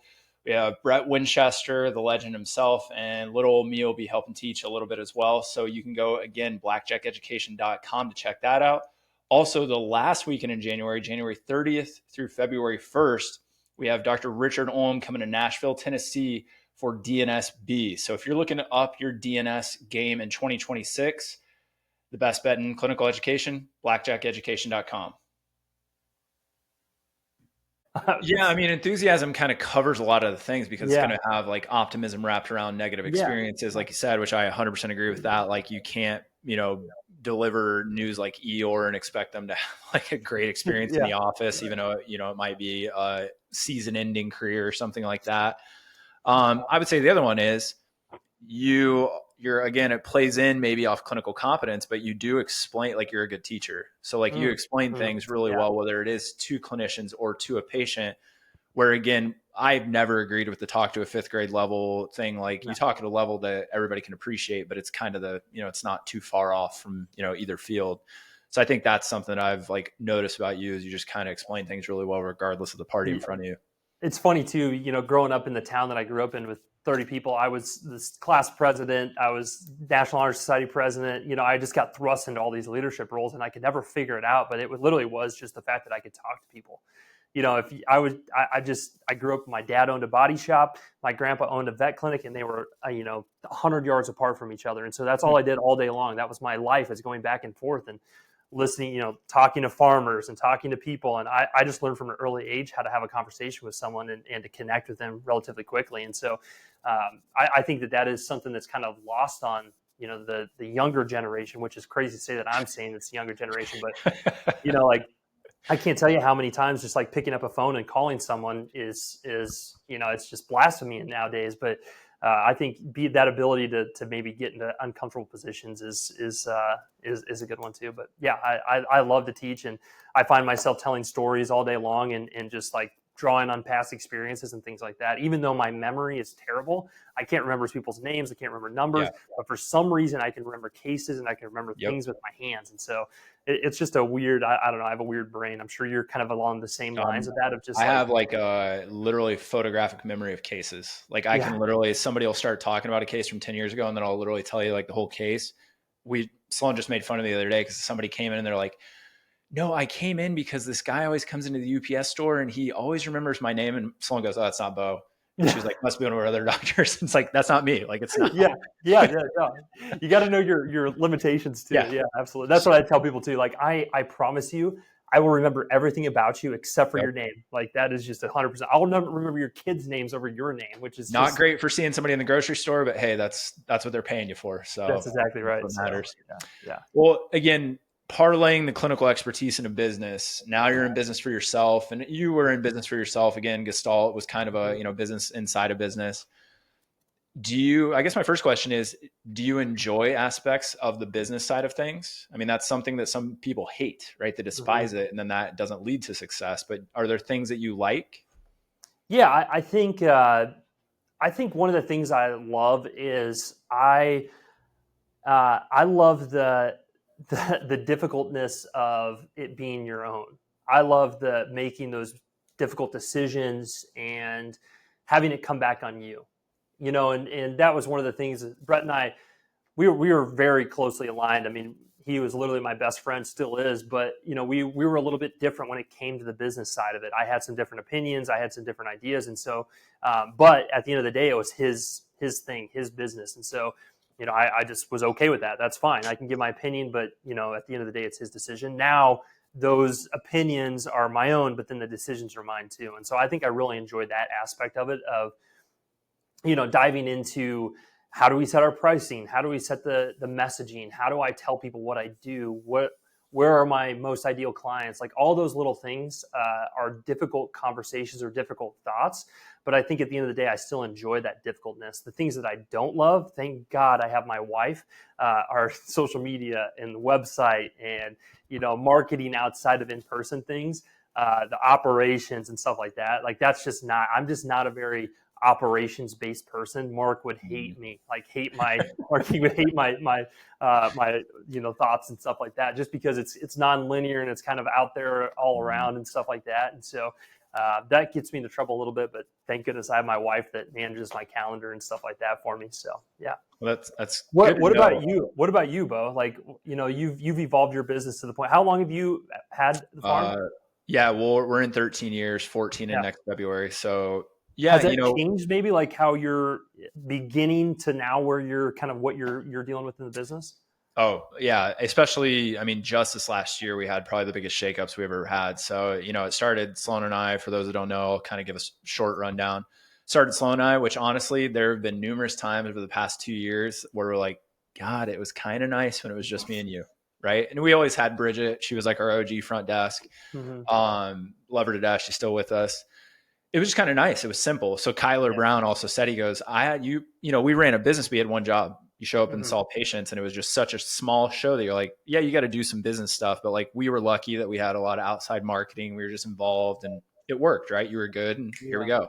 F: We have Brett Winchester, the legend himself, and little old me will be helping teach a little bit as well. So you can go, again, blackjackeducation.com to check that out. Also, the last weekend in January 30th through February 1st, we have Dr. Richard Olm coming to Nashville, Tennessee for DNSB. So if you're looking to up your DNS game in 2026, the best bet in clinical education, blackjackeducation.com. Yeah, I mean, enthusiasm kind of covers a lot of the things because it's going to have like optimism wrapped around negative experiences, like you said, which I 100% agree with that. Like you can't, deliver news like Eeyore and expect them to have like a great experience in the office, even though, it might be a season ending career or something like that. I would say the other one is you're again, it plays in maybe off clinical competence, but you do explain, like you're a good teacher. So like you explain things really well, whether it is to clinicians or to a patient, where again, I've never agreed with the talk to a 5th grade level thing. Like you talk at a level that everybody can appreciate, but it's kind of it's not too far off from, either field. So I think that's something I've like noticed about you is you just kind of explain things really well, regardless of the party in front of you.
E: It's funny too, growing up in the town that I grew up in with 30 people, I was this class president, I was National Honor Society president, I just got thrust into all these leadership roles and I could never figure it out, but it literally was just the fact that I could talk to people. If I grew up, my dad owned a body shop, my grandpa owned a vet clinic, and they were, 100 yards apart from each other. And so that's all I did all day long. That was my life, is going back and forth and listening, talking to farmers and talking to people. And I just learned from an early age how to have a conversation with someone and to connect with them relatively quickly. And so I think that is something that's kind of lost on, the younger generation, which is crazy to say that I'm saying it's the younger generation, but, like, I can't tell you how many times just like picking up a phone and calling someone is it's just blasphemy nowadays. But I think that ability to maybe get into uncomfortable positions is a good one too. But yeah, I love to teach, and I find myself telling stories all day long and just like drawing on past experiences and things like that. Even though my memory is terrible, I can't remember people's names, I can't remember numbers, but for some reason I can remember cases and I can remember things with my hands. And so it's just a weird, I don't know, I have a weird brain. I'm sure you're kind of along the same lines of that. Of just,
F: I have like a literally photographic memory of cases. Like I can literally, somebody will start talking about a case from 10 years ago, and then I'll literally tell you like the whole case. Sloan just made fun of me the other day because somebody came in and they're like, no, I came in because this guy always comes into the UPS store and he always remembers my name. And someone goes, oh, that's not Beau. And she was like, must be one of our other doctors. It's like, that's not me. Like, it's not.
E: Yeah. No. You got to know your limitations too. Yeah, absolutely. That's what I tell people too. Like, I promise you, I will remember everything about you except for your name. Like, that is just 100%. I will never remember your kids' names over your name, which is
F: not great for seeing somebody in the grocery store, but hey, that's what they're paying you for. So
E: that's exactly right.
F: That's what matters.
E: Yeah.
F: Well, again, parlaying the clinical expertise into business. Now you're in business for yourself, and you were in business for yourself. Again, Gestalt was kind of a, business inside a business. I guess my first question is, do you enjoy aspects of the business side of things? I mean, that's something that some people hate, right? They despise it, and then that doesn't lead to success. But are there things that you like?
E: Yeah, I think one of the things I love is I love the difficultness of it being your own. I love making those difficult decisions and having it come back on you, and that was one of the things that Brett and I, we were very closely aligned. I mean, he was literally my best friend, still is, but we were a little bit different when it came to the business side of it. I had some different opinions, I had some different ideas. And so, but at the end of the day, it was his thing, his business. And so, I just was okay with that. That's fine. I can give my opinion, but at the end of the day, it's his decision. Now those opinions are my own, but then the decisions are mine too. And so I think I really enjoyed that aspect of it, of diving into how do we set our pricing? How do we set the messaging? How do I tell people what I do? Where are my most ideal clients? Like all those little things are difficult conversations or difficult thoughts. But I think at the end of the day, I still enjoy that difficultness. The things that I don't love, thank God I have my wife, our social media and the website and, marketing outside of in-person things, the operations and stuff like that. Like I'm just not a very operations-based person. Mark would hate me, Mark, he would hate my thoughts and stuff like that, just because it's non-linear and it's kind of out there all around and stuff like that. And so that gets me into trouble a little bit, but thank goodness I have my wife that manages my calendar and stuff like that for me. So yeah.
F: Well, that's
E: what about you? What about you, Beau? Like, you've evolved your business to the point. How long have you had the farm?
F: Yeah, well, we're in 13 years, 14 in next February. So yeah,
E: has that changed maybe like how you're beginning to now where you're kind of what you're dealing with in the business?
F: Oh yeah. Especially, just this last year, we had probably the biggest shakeups we ever had. So, it started Sloan and I, for those that don't know, I'll kind of give a short rundown. Started Sloan and I, which honestly, there have been numerous times over the past 2 years where we're like, God, it was kind of nice when it was just me and you. Right. And we always had Bridget. She was like our OG front desk. Love her to death. She's still with us. It was just kind of nice. It was simple. So Kyler Brown also said, he goes, we ran a business. We had one job. You show up and saw patients, and it was just such a small show that you're like, yeah, you got to do some business stuff. But like, we were lucky that we had a lot of outside marketing. We were just involved and it worked, right? You were good. And here we go.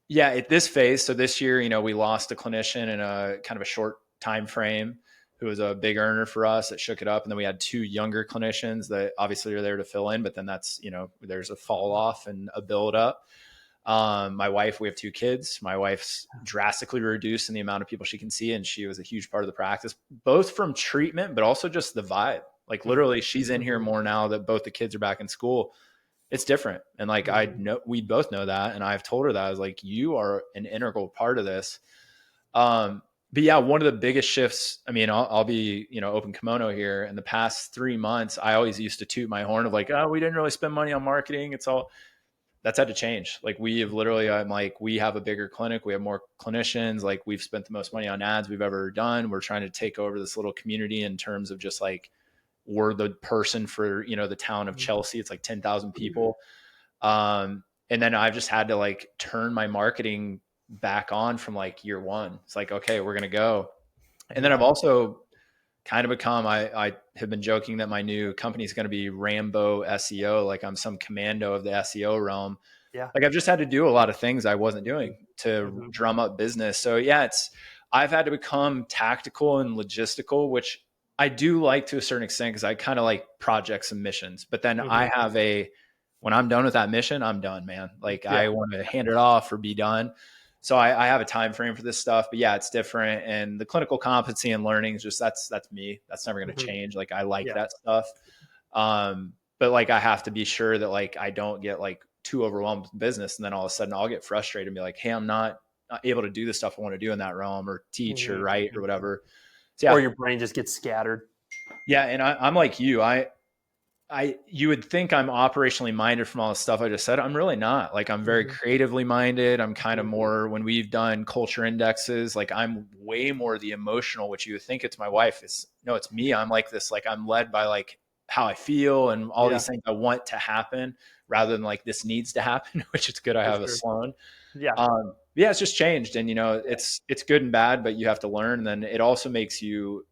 F: Yeah. At this phase. So this year, we lost a clinician in a kind of a short time frame who was a big earner for us that shook it up. And then we had 2 younger clinicians that obviously are there to fill in, but then that's, there's a fall off and a build up. My wife, we have 2 kids. My wife's drastically reduced in the amount of people she can see. And she was a huge part of the practice, both from treatment, but also just the vibe. Like literally she's in here more now that both the kids are back in school. It's different. And like, I know we both know that. And I've told her that I was like, you are an integral part of this. But yeah, one of the biggest shifts, I'll be, open kimono here. In the past 3 months, I always used to toot my horn of like, oh, we didn't really spend money on marketing. That's had to change. Like we have literally, I'm like, we have a bigger clinic. We have more clinicians. Like we've spent the most money on ads we've ever done. We're trying to take over this little community in terms of just like, we're the person for, the town of Chelsea. It's like 10,000 people. And then I've just had to like turn my marketing back on from like year one. It's like, okay, we're going to go. And then I've also kind of become, I have been joking that my new company is going to be Rambo SEO. Like I'm some commando of the SEO realm. Yeah. Like I've just had to do a lot of things I wasn't doing to drum up business. So yeah, I've had to become tactical and logistical, which I do like to a certain extent because I kind of like projects and missions, but then I have when I'm done with that mission, I'm done, man. Like I want to hand it off or be done. So I have a time frame for this stuff, but yeah, it's different. And the clinical competency and learning is just, that's me. That's never going to change. Like I like that stuff. But like, I have to be sure that like, I don't get like too overwhelmed with business. And then all of a sudden I'll get frustrated and be like, hey, I'm not able to do the stuff I want to do in that realm or teach or write or whatever. So, yeah.
E: Or your brain just gets scattered.
F: Yeah. And I'm like you, you would think I'm operationally minded from all the stuff I just said. I'm really not. Like I'm very creatively minded. I'm kind of more, when we've done culture indexes, like I'm way more the emotional, which you would think it's my wife. It's me. I'm like this, like I'm led by like how I feel and all these things I want to happen rather than like this needs to happen, which it's good. I have a Sloan. Yeah. Yeah. It's just changed. And it's good and bad, but you have to learn. And then it also makes you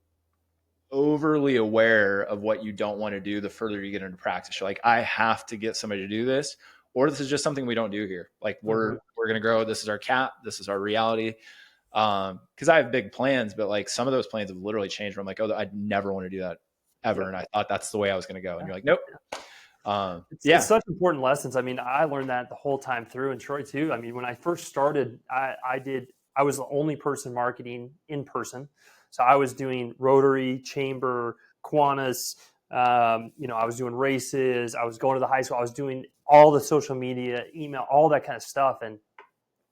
F: overly aware of what you don't want to do the further you get into practice. You're like, I have to get somebody to do this, or this is just something we don't do here. Like we're going to grow. This is our cap. This is our reality. Cause I have big plans, but like some of those plans have literally changed where I'm like, oh, I'd never want to do that ever. And I thought that's the way I was going to go. And you're like, nope.
E: It's such important lessons. I learned that the whole time through, and Troy too. When I first started, I was the only person marketing in person. So I was doing Rotary, Chamber, Kiwanis. I was doing races. I was going to the high school. I was doing all the social media, email, all that kind of stuff. And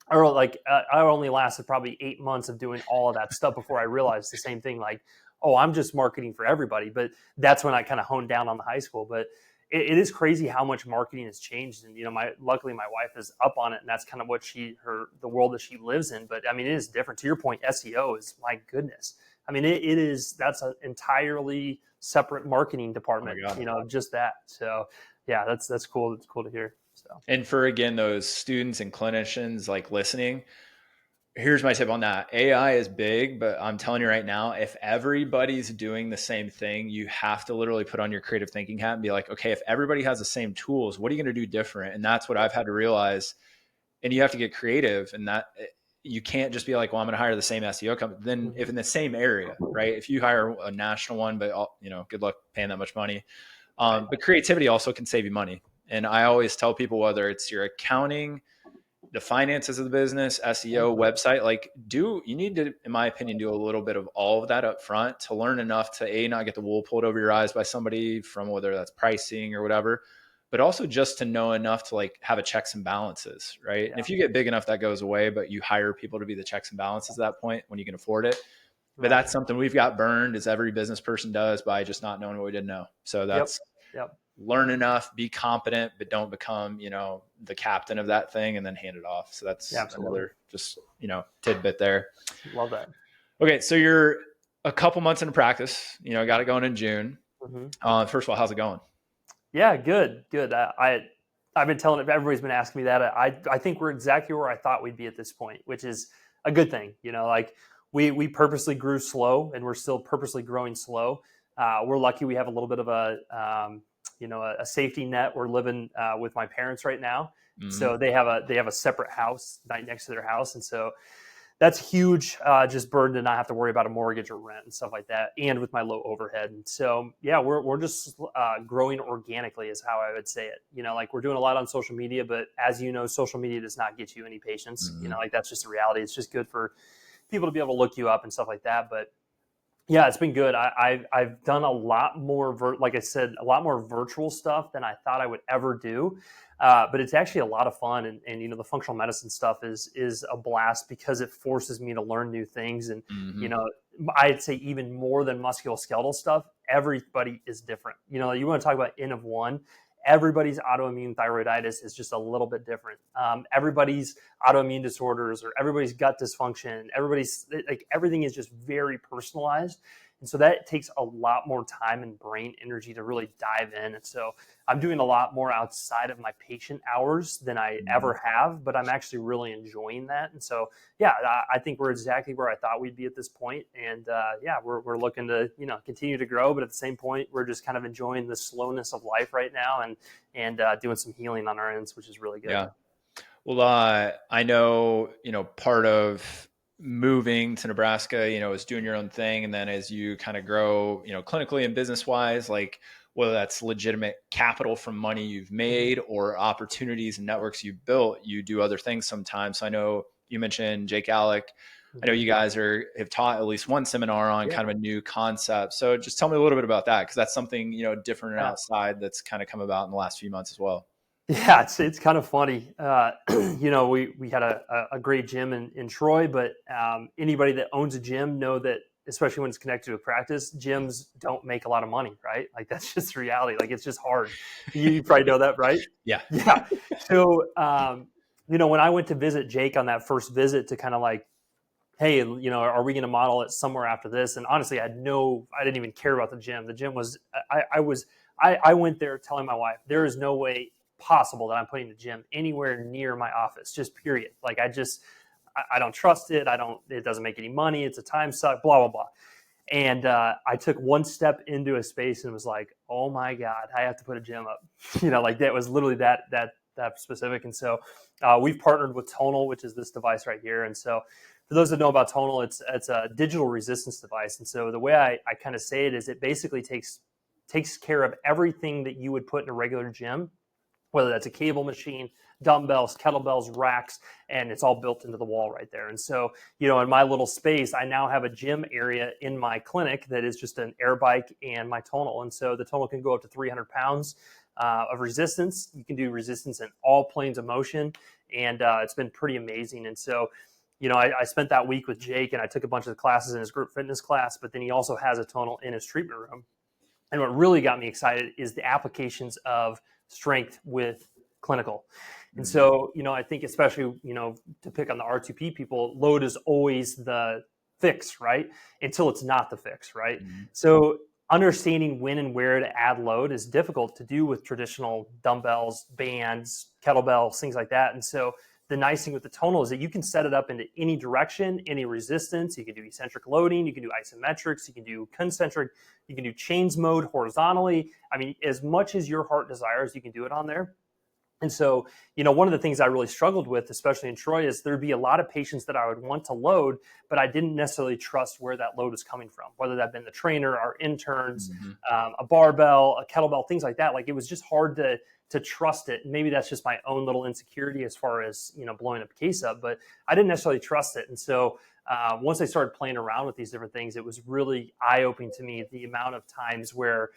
E: I only lasted probably 8 months of doing all of that stuff before I realized the same thing. Like, oh, I'm just marketing for everybody. But that's when I kind of honed down on the high school. But it is crazy how much marketing has changed. And, luckily my wife is up on it, and that's kind of what the world that she lives in. But I mean, it is different. To your point, SEO is, my goodness. I mean, that's an entirely separate marketing department, just that. So yeah, that's cool. It's cool to hear. So,
F: and for, again, those students and clinicians like listening, here's my tip on that. AI is big, but I'm telling you right now, if everybody's doing the same thing, you have to literally put on your creative thinking hat and be like, okay, if everybody has the same tools, what are you going to do different? And that's what I've had to realize. And you have to get creative, and that you can't just be like, well, I'm going to hire the same SEO company. Then if in the same area, right? If you hire a national one, but good luck paying that much money. But creativity also can save you money. And I always tell people, whether it's your accounting, the finances of the business, SEO, website, you need to, in my opinion, do a little bit of all of that up front to learn enough to not get the wool pulled over your eyes by somebody from whether that's pricing or whatever, but also just to know enough to have a checks and balances, right? Yeah. And if you get big enough, that goes away, but you hire people to be the checks and balances at that point when you can afford it. But that's something we've got burned, as every business person does, by just not knowing what we didn't know. So that's learn enough, be competent, but don't become, the captain of that thing and then hand it off. So that's another just, tidbit there.
E: Love that.
F: Okay. So you're a couple months into practice, got it going in June. Mm-hmm. First of all, how's it going?
E: Yeah, good. I've been telling it, everybody's been asking me that. I think we're exactly where I thought we'd be at this point, which is a good thing. We purposely grew slow, and we're still purposely growing slow. We're lucky we have a little bit of a safety net. We're living with my parents right now. Mm-hmm. So they have a separate house right next to their house. And so that's huge, just burden to not have to worry about a mortgage or rent and stuff like that. And with my low overhead. And so, yeah, we're just growing organically is how I would say it. We're doing a lot on social media, but as you know, social media does not get you any patients. Mm-hmm. That's just a reality. It's just good for people to be able to look you up and stuff like that. But yeah, it's been good. I've done a lot more, like I said, a lot more virtual stuff than I thought I would ever do. But it's actually a lot of fun. And the functional medicine stuff is a blast because it forces me to learn new things. And, I'd say even more than musculoskeletal stuff, everybody is different. You want to talk about N of one. Everybody's autoimmune thyroiditis is just a little bit different. Everybody's autoimmune disorders or everybody's gut dysfunction, everything is just very personalized. And so that takes a lot more time and brain energy to really dive in. And so I'm doing a lot more outside of my patient hours than I ever have, but I'm actually really enjoying that. And so, yeah, I think we're exactly where I thought we'd be at this point. And we're looking to, continue to grow, but at the same point, we're just kind of enjoying the slowness of life right now and doing some healing on our ends, which is really good.
F: Yeah. Well, I know, part of moving to Nebraska, is doing your own thing. And then as you kind of grow, clinically and business wise, whether that's legitimate capital from money you've made or opportunities and networks you've built, you do other things sometimes. So I know you mentioned Jake Alec. I know you guys have taught at least one seminar on kind of a new concept. So just tell me a little bit about that, because that's something, different and outside that's kind of come about in the last few months as well.
E: Yeah, it's kind of funny. We had a great gym in Troy, but anybody that owns a gym know that, especially when it's connected to a practice, gyms don't make a lot of money, right? That's just the reality. It's just hard. You probably know that, right?
F: Yeah.
E: Yeah. So, when I went to visit Jake on that first visit to kind of hey, are we going to model it somewhere after this? And honestly, I didn't even care about the gym. The gym was, I went there telling my wife, there is no way possible that I'm putting the gym anywhere near my office, just period. I don't trust it. It doesn't make any money. It's a time suck, blah, blah, blah. And I took one step into a space and was like, oh my God, I have to put a gym up. That was literally that specific. And so we've partnered with Tonal, which is this device right here. And so for those that know about Tonal, it's a digital resistance device. And so the way I kind of say it is it basically takes care of everything that you would put in a regular gym, whether that's a cable machine, dumbbells, kettlebells, racks, and it's all built into the wall right there. And so, in my little space, I now have a gym area in my clinic that is just an air bike and my Tonal. And so the Tonal can go up to 300 pounds of resistance. You can do resistance in all planes of motion, and it's been pretty amazing. And so, I spent that week with Jake, and I took a bunch of the classes in his group fitness class, but then he also has a Tonal in his treatment room. And what really got me excited is the applications of strength with clinical. And so, I think especially, to pick on the R2P people, load is always the fix, right? Until it's not the fix, right? So understanding when and where to add load is difficult to do with traditional dumbbells, bands, kettlebells, things like that. And so the nice thing with the tonal is that you can set it up into any direction, any resistance. You can do eccentric loading, you can do isometrics, you can do concentric, you can do chains mode horizontally. I mean, as much as your heart desires, you can do it on there. And so, one of the things I really struggled with, especially in Troy, is there'd be a lot of patients that I would want to load, but I didn't necessarily trust where that load is coming from, whether that been the trainer, our interns, a barbell, a kettlebell, things like that. Like, it was just hard to trust it. Maybe that's just my own little insecurity as far as, blowing a case up, but I didn't necessarily trust it. And so once I started playing around with these different things, it was really eye-opening to me, the amount of times where,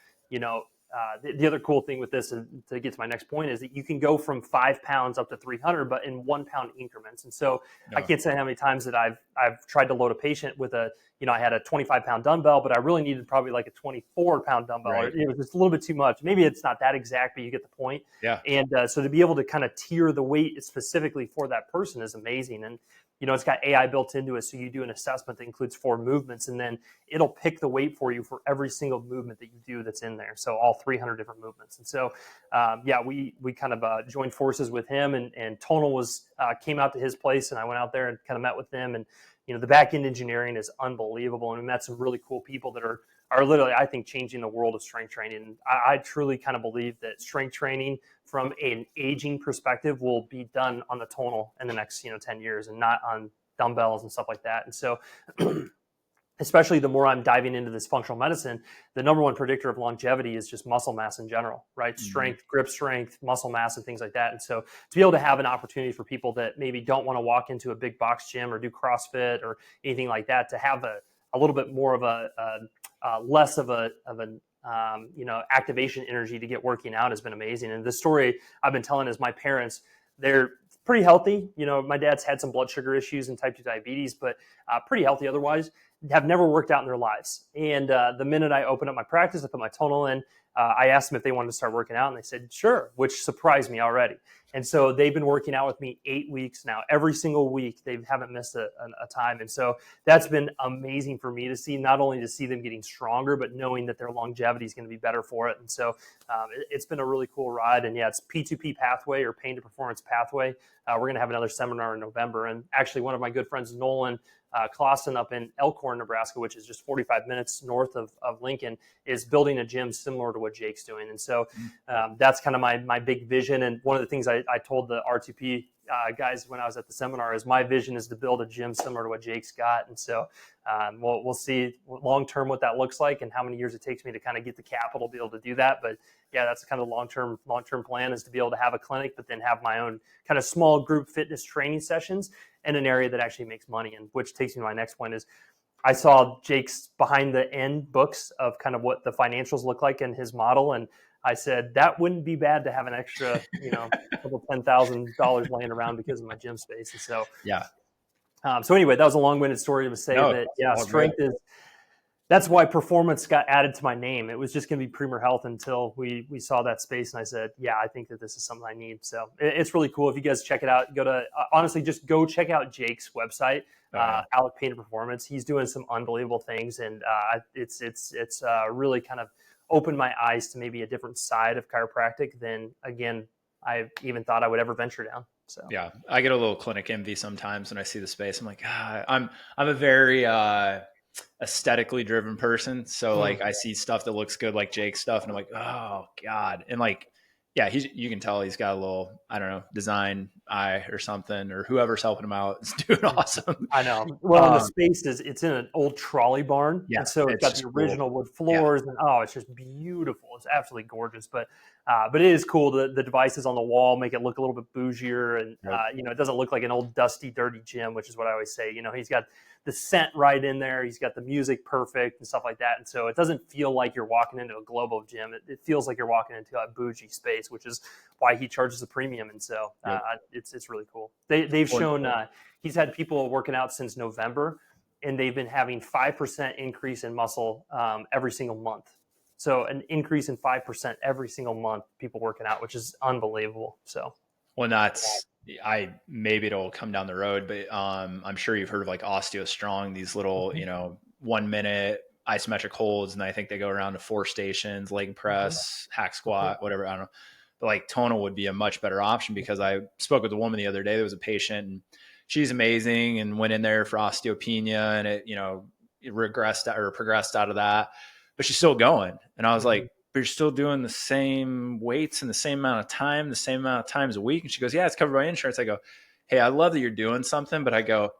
E: the other cool thing with this, and to get to my next point, is that you can go from 5 pounds up to 300, but in 1 pound increments. And so I can't say how many times that I've tried to load a patient with I had a 25 pound dumbbell, but I really needed probably like a 24 pound dumbbell.
F: Right.
E: It was just a little bit too much. Maybe it's not that exact, but you get the point.
F: Yeah.
E: And so to be able to kind of tier the weight specifically for that person is amazing. And it's got AI built into it. So you do an assessment that includes 4 movements, and then it'll pick the weight for you for every single movement that you do that's in there. So all 300 different movements. And so, we kind of joined forces with him, and Tonal came out to his place, and I went out there and kind of met with them. And, the back end engineering is unbelievable. And we met some really cool people that are literally, I think, changing the world of strength training. And I truly kind of believe that strength training from an aging perspective will be done on the tonal in the next, 10 years, and not on dumbbells and stuff like that. And so especially the more I'm diving into this functional medicine, the number one predictor of longevity is just muscle mass in general, right? Strength, grip strength, muscle mass, and things like that. And so to be able to have an opportunity for people that maybe don't want to walk into a big box gym or do CrossFit or anything like that, to have a little bit more of less of an activation energy to get working out has been amazing. And the story I've been telling is my parents, they're pretty healthy. My dad's had some blood sugar issues and type 2 diabetes, but pretty healthy otherwise, have never worked out in their lives. And the minute I opened up my practice, I put my tonal in, I asked them if they wanted to start working out, and they said, sure, which surprised me already. And so they've been working out with me 8 weeks now. Every single week, they haven't missed a time. And so that's been amazing for me to see, not only to see them getting stronger, but knowing that their longevity is going to be better for it. And so it's been a really cool ride. And yeah, it's P2P pathway, or pain to performance pathway. We're going to have another seminar in November. And actually, one of my good friends, Nolan Clausen, up in Elkhorn, Nebraska, which is just 45 minutes north of Lincoln, is building a gym similar to what Jake's doing. And so that's kind of my big vision. And one of the things I told the R2P guys when I was at the seminar is my vision is to build a gym similar to what Jake's got. And so we'll see long term what that looks like and how many years it takes me to kind of get the capital to be able to do that. But yeah, that's kind of long term plan, is to be able to have a clinic, but then have my own kind of small group fitness training sessions in an area that actually makes money. And which takes me to my next point is, I saw Jake's behind the end books of kind of what the financials look like in his model. And I said, that wouldn't be bad to have an extra, couple $10,000 laying around because of my gym space. And so,
F: yeah.
E: So anyway, that was a long-winded story to say that, strength is, that's why performance got added to my name. It was just going to be Premer Health until we saw that space. And I said, yeah, I think that this is something I need. So it's really cool. If you guys check it out, honestly, just go check out Jake's website, Alec Pain to Performance. He's doing some unbelievable things. And it's really kind of opened my eyes to maybe a different side of chiropractic than, again, I even thought I would ever venture down. So
F: yeah, I get a little clinic envy sometimes when I see the space. I'm like, I'm a very aesthetically driven person. So like I see stuff that looks good, like Jake's stuff, and I'm like, oh God. And like, yeah, you can tell he's got a little, I don't know, design eye or something, or whoever's helping him out is doing awesome.
E: I know. Well, the space it's in an old trolley barn.
F: Yeah.
E: And so it's got the original wood floors, and it's just beautiful. It's absolutely gorgeous. But it is cool. The devices on the wall make it look a little bit bougier, and it doesn't look like an old dusty, dirty gym, which is what I always say. He's got the scent right in there. He's got the music perfect and stuff like that. And so it doesn't feel like you're walking into a Globo gym. It feels like you're walking into a bougie space, which is why he charges a premium. And so it's really cool. They've shown he's had people working out since November, and they've been having 5% increase in muscle every single month. So an increase in 5% every single month, people working out, which is unbelievable. So,
F: well, maybe it'll come down the road, but I'm sure you've heard of like Osteo Strong, these little, 1 minute isometric holds. And I think they go around to 4 stations, leg press, hack squat, whatever. I don't know. But like tonal would be a much better option, because I spoke with a woman the other day. There was a patient, and she's amazing, and went in there for osteopenia, and it regressed or progressed out of that, but she's still going. And I was like, but you're still doing the same weights in the same amount of time, the same amount of times a week. And she goes, yeah, it's covered by insurance. I go, hey, I love that you're doing something, but I go,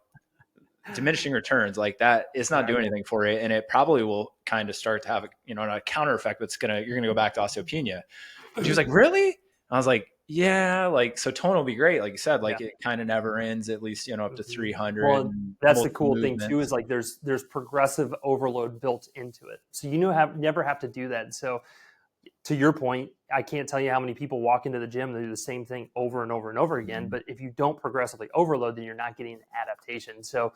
F: diminishing returns like that, it's not doing anything for you. And it probably will kind of start to have a counter effect that's you're going to go back to osteopenia. She was like, really? I was like, yeah, like, so tone will be great. Like you said, like it kind of never ends, at least, up to 300.
E: Well, that's the cool thing too, is like there's progressive overload built into it. So never have to do that. So to your point, I can't tell you how many people walk into the gym and they do the same thing over and over and over again. But if you don't progressively overload, then you're not getting adaptation. So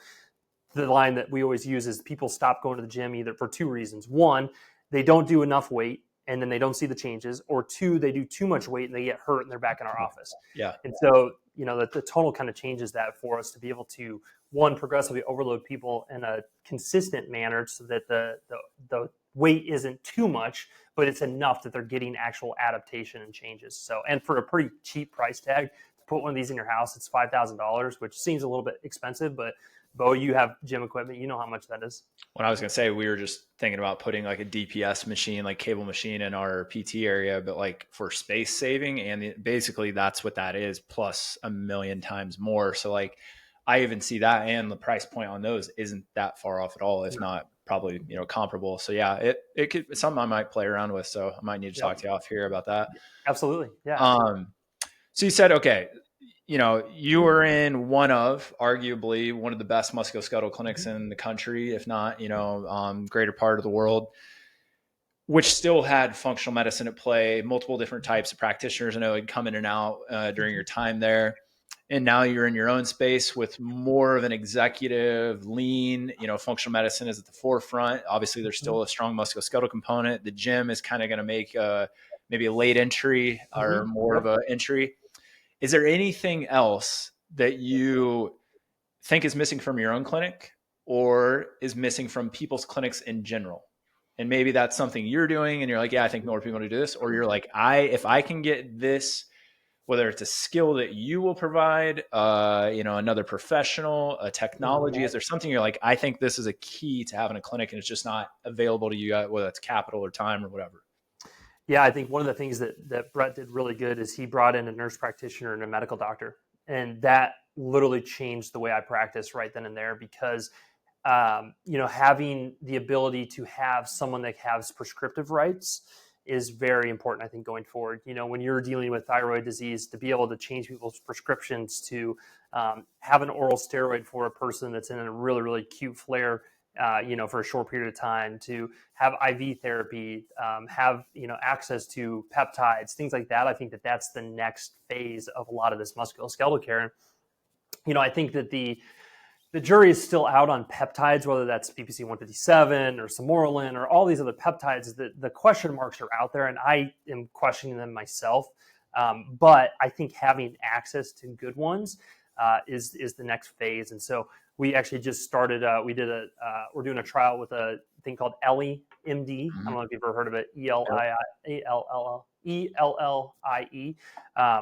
E: the line that we always use is people stop going to the gym either for 2 reasons. 1, they don't do enough weight and then they don't see the changes, or 2, they do too much weight and they get hurt and they're back in our office.
F: Yeah.
E: And so, the tonal kind of changes that for us to be able to, 1, progressively overload people in a consistent manner so that the weight isn't too much, but it's enough that they're getting actual adaptation and changes. So, and for a pretty cheap price tag, to put one of these in your house, it's $5,000, which seems a little bit expensive, but Beau, you have gym equipment. You know how much that is.
F: What I was going to say, we were just thinking about putting like a DPS machine, like cable machine in our PT area, but like for space saving. And basically that's what that is, plus a million times more. So like, I even see that, and the price point on those isn't that far off at all. If not probably, comparable. So yeah, it could, something I might play around with. So I might need to talk to you off here about that.
E: Absolutely. Yeah.
F: So you said, okay, you were in arguably one of the best musculoskeletal clinics in the country, if not, greater part of the world, which still had functional medicine at play, multiple different types of practitioners. I know had come in and out during your time there. And now you're in your own space with more of an executive lean, functional medicine is at the forefront. Obviously there's still a strong musculoskeletal component. The gym is kind of going to make maybe a late entry or more of an entry. Is there anything else that you think is missing from your own clinic or is missing from people's clinics in general? And maybe that's something you're doing and you're like, yeah, I think more people need to do this. Or you're like, if I can get this, whether it's a skill that you will provide, another professional, a technology, is there something you're like, I think this is a key to having a clinic and it's just not available to you, whether it's capital or time or whatever?
E: Yeah, I think one of the things that Brett did really good is he brought in a nurse practitioner and a medical doctor. And that literally changed the way I practice right then and there, because, having the ability to have someone that has prescriptive rights is very important, I think, going forward. When you're dealing with thyroid disease, to be able to change people's prescriptions, to have an oral steroid for a person that's in a really, really acute flare, for a short period of time, to have IV therapy, have, access to peptides, things like that. I think that that's the next phase of a lot of this musculoskeletal care. I think that the jury is still out on peptides, whether that's PPC 157 or Samoralin or all these other peptides. The question marks are out there, and I am questioning them myself. But I think having access to good ones is the next phase. And so we actually just started. We're doing a trial with a thing called ELLIE MD. I don't know if you've ever heard of it. ELLIE.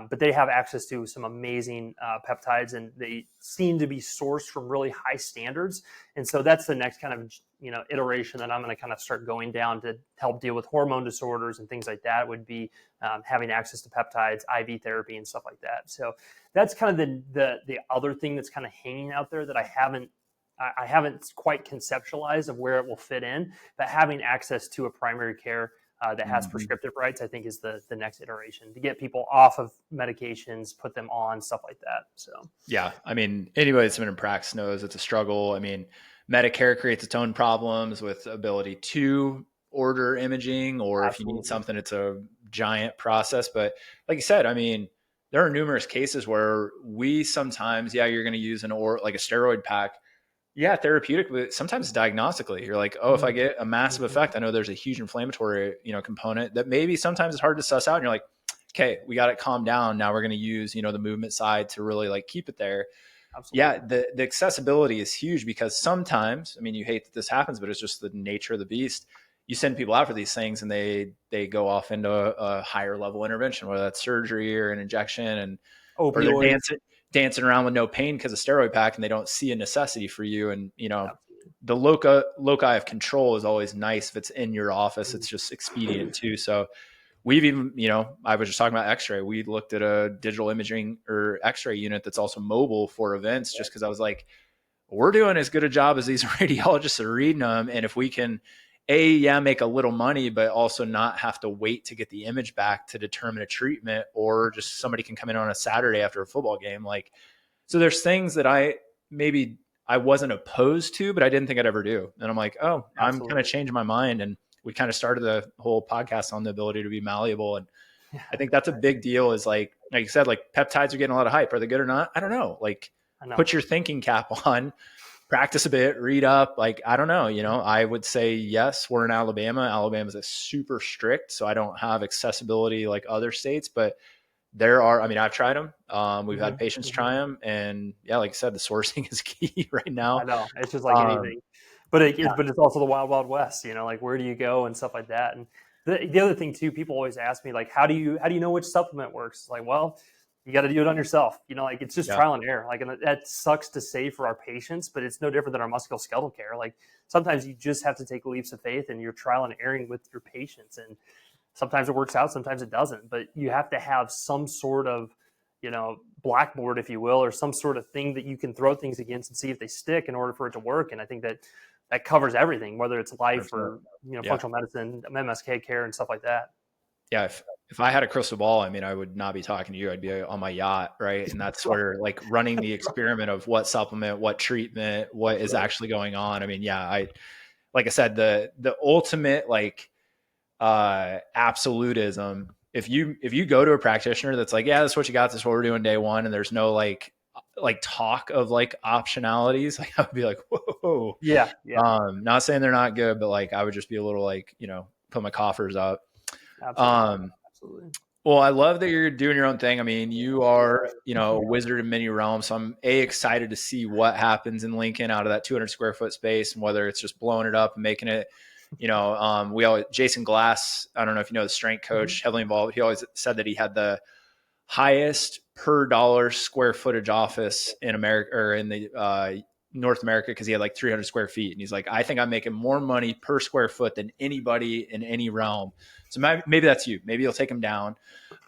E: But they have access to some amazing peptides, and they seem to be sourced from really high standards. And so that's the next kind of iteration that I'm going to kind of start going down to help deal with hormone disorders and things like that. Would be having access to peptides, IV therapy, and stuff like that. So that's kind of the other thing that's kind of hanging out there that I haven't quite conceptualized of where it will fit in. But having access to a primary care that has prescriptive rights, I think, is the next iteration to get people off of medications, put them on, stuff like that. So
F: yeah, I mean, anybody that's been in practice knows it's a struggle. I mean, Medicare creates its own problems with ability to order imaging, or Absolutely. If you need something, it's a giant process. But like you said, I mean, there are numerous cases where we sometimes, you're going to use like a steroid pack. Yeah, therapeutic, but sometimes diagnostically, you're like, oh, if I get a massive effect, I know there's a huge inflammatory, component that maybe sometimes it's hard to suss out. And you're like, okay, we got it calmed down. Now we're going to use, the movement side to really like keep it there.
E: Absolutely.
F: Yeah. The accessibility is huge because sometimes, I mean, you hate that this happens, but it's just the nature of the beast. You send people out for these things and they go off into a higher level intervention, whether that's surgery or an injection, or they're
E: Opioids.
F: dancing around with no pain because of steroid pack, and they don't see a necessity for you. And,
E: Absolutely.
F: the loci of control is always nice. If it's in your office, it's just expedient too. So we've even, I was just talking about x-ray. We looked at a digital imaging or x-ray unit that's also mobile for events, just because I was like, we're doing as good a job as these radiologists are reading them. And if we can, make a little money, but also not have to wait to get the image back to determine a treatment, or just somebody can come in on a Saturday after a football game. Like, so there's things that I wasn't opposed to, but I didn't think I'd ever do. And I'm like, oh,
E: Absolutely.
F: I'm kind of changing my mind. And we kind of started the whole podcast on the ability to be malleable. And I think that's a big deal, is like you said, like peptides are getting a lot of hype. Are they good or not? I don't know. Like, put your thinking cap on, practice a bit, read up. Like, I don't know, I would say, yes, we're in Alabama. Alabama's a super strict, so I don't have accessibility like other states, but there are, I've tried them. We've had patients try them, and yeah, like I said, the sourcing is key right now.
E: I know, it's just like anything, but it's also the wild, wild west, like where do you go and stuff like that. And the other thing too, people always ask me like, how do you know which supplement works? Like, well, you got to do it on yourself. Like it's just trial and error. Like, and that sucks to say for our patients, but it's no different than our musculoskeletal care. Like sometimes you just have to take leaps of faith, and you're trial and erroring with your patients. And sometimes it works out, sometimes it doesn't. But you have to have some sort of, blackboard, if you will, or some sort of thing that you can throw things against and see if they stick in order for it to work. And I think that covers everything, whether it's life or functional medicine, MSK care, and stuff like that.
F: Yeah, if I had a crystal ball, I would not be talking to you. I'd be on my yacht, right? And that's where like running the experiment of what supplement, what treatment, what is actually going on. Like I said, the ultimate like absolutism. If you go to a practitioner that's like, yeah, this is what you got, this is what we're doing day one, and there's no like talk of like optionalities, like I would be like, whoa,
E: yeah.
F: Not saying they're not good, but like I would just be a little like, put my coffers up.
E: Absolutely.
F: Well, I love that you're doing your own thing. You are, a wizard in many realms. So I'm excited to see what happens in Lincoln out of that 200 square foot space, and whether it's just blowing it up and making it, Jason Glass, I don't know if you know, the strength coach, heavily involved. He always said that he had the highest per dollar square footage office in America, or in the North America, because he had like 300 square feet. And he's like, I think I'm making more money per square foot than anybody in any realm. So maybe that's you. Maybe you'll take him down.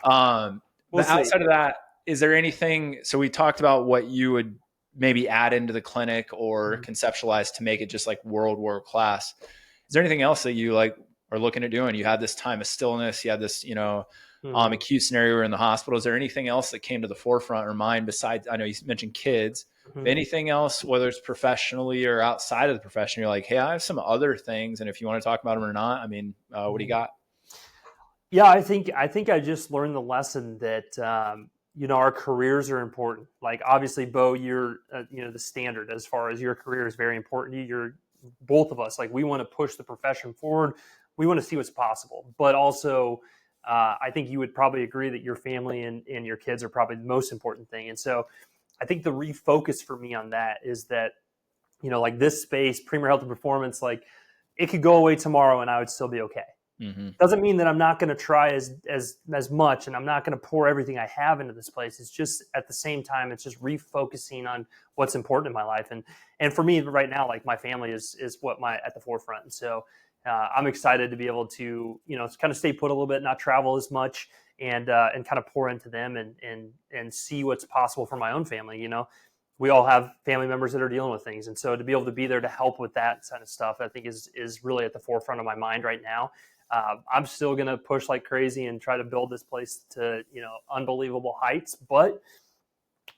F: But outside of that, is there anything? So we talked about what you would maybe add into the clinic or conceptualize to make it just like world class. Is there anything else that you like are looking at doing? You had this time of stillness. You had this, acute scenario where in the hospital. Is there anything else that came to the forefront or mind besides, I know you mentioned kids, anything else, whether it's professionally or outside of the profession, you're like, hey, I have some other things. And if you want to talk about them or not, what do you got?
E: Yeah, I think I just learned the lesson that, our careers are important. Like obviously, Beau, you're, the standard as far as your career is very important to you. You're both of us. Like we want to push the profession forward. We want to see what's possible, but also, I think you would probably agree that your family and your kids are probably the most important thing. And so I think the refocus for me on that is that, like this space, Premer Health and Performance, like it could go away tomorrow and I would still be okay. Doesn't mean that I'm not going to try as much, and I'm not going to pour everything I have into this place. It's just at the same time, it's just refocusing on what's important in my life. And for me right now, like my family is what at the forefront. And so I'm excited to be able to, kind of stay put a little bit, not travel as much, and kind of pour into them and see what's possible for my own family. We all have family members that are dealing with things. And so to be able to be there to help with that kind of stuff, I think is really at the forefront of my mind right now. I'm still going to push like crazy and try to build this place to, unbelievable heights. But,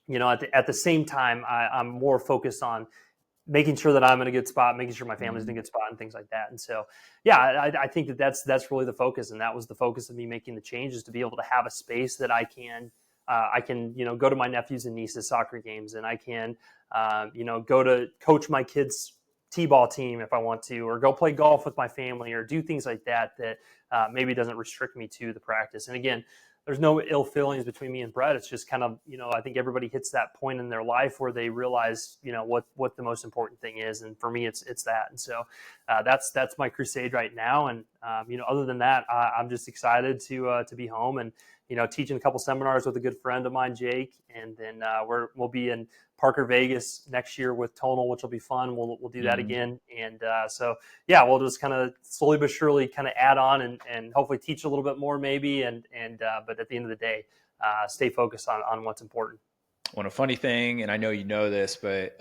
E: at the same time, I'm more focused on making sure that I'm in a good spot, making sure my family's in a good spot and things like that. And so, yeah, I think that's really the focus. And that was the focus of me making the changes, to be able to have a space that I can I can, go to my nephews and nieces' soccer games, and I can, go to coach my kids' t-ball team if I want to, or go play golf with my family, or do things like that maybe doesn't restrict me to the practice. And again, there's no ill feelings between me and Brett. It's just kind of, I think everybody hits that point in their life where they realize, what the most important thing is. And for me, it's that. And so that's my crusade right now. And, other than that, I'm just excited to be home and, teaching a couple seminars with a good friend of mine, Jake. And then we'll be in Parker, Vegas next year with Tonal, which will be fun. We'll do that again. And so, yeah, we'll just kind of slowly but surely kind of add on and hopefully teach a little bit more maybe. But at the end of the day, stay focused on what's important.
F: Well, a funny thing, and I know you know this, but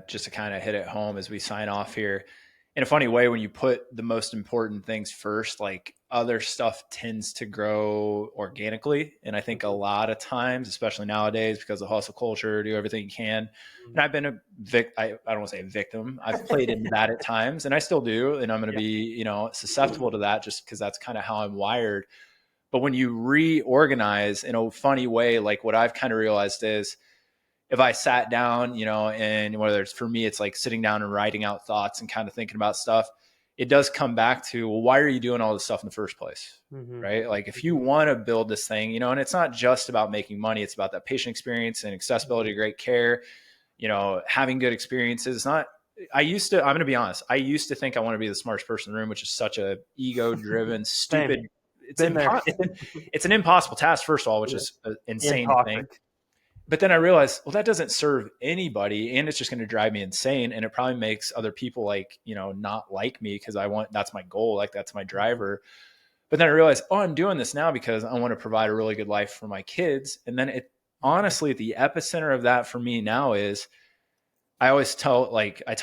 F: just to kind of hit it home as we sign off here, in a funny way, when you put the most important things first, like other stuff tends to grow organically. And I think a lot of times, especially nowadays, because of hustle culture, do everything you can. And I've been I don't want to say a victim. I've played into that at times, and I still do. And I'm going to be, susceptible to that just because that's kind of how I'm wired. But when you reorganize in a funny way, like what I've kind of realized is, if I sat down, and whether it's for me, it's like sitting down and writing out thoughts and kind of thinking about stuff, it does come back to, well, why are you doing all this stuff in the first place? Right? Like if you want to build this thing, and it's not just about making money, it's about that patient experience and accessibility to great care, having good experiences. It's not, I'm going to be honest. I used to think I want to be the smartest person in the room, which is such a ego driven, stupid, it's an impossible task, first of all, which is an insane thing. But then I realized, well, that doesn't serve anybody, and it's just going to drive me insane. And it probably makes other people not like me because that's my goal. Like that's my driver. But then I realized, I'm doing this now because I want to provide a really good life for my kids. And then honestly, the epicenter of that for me now is I tell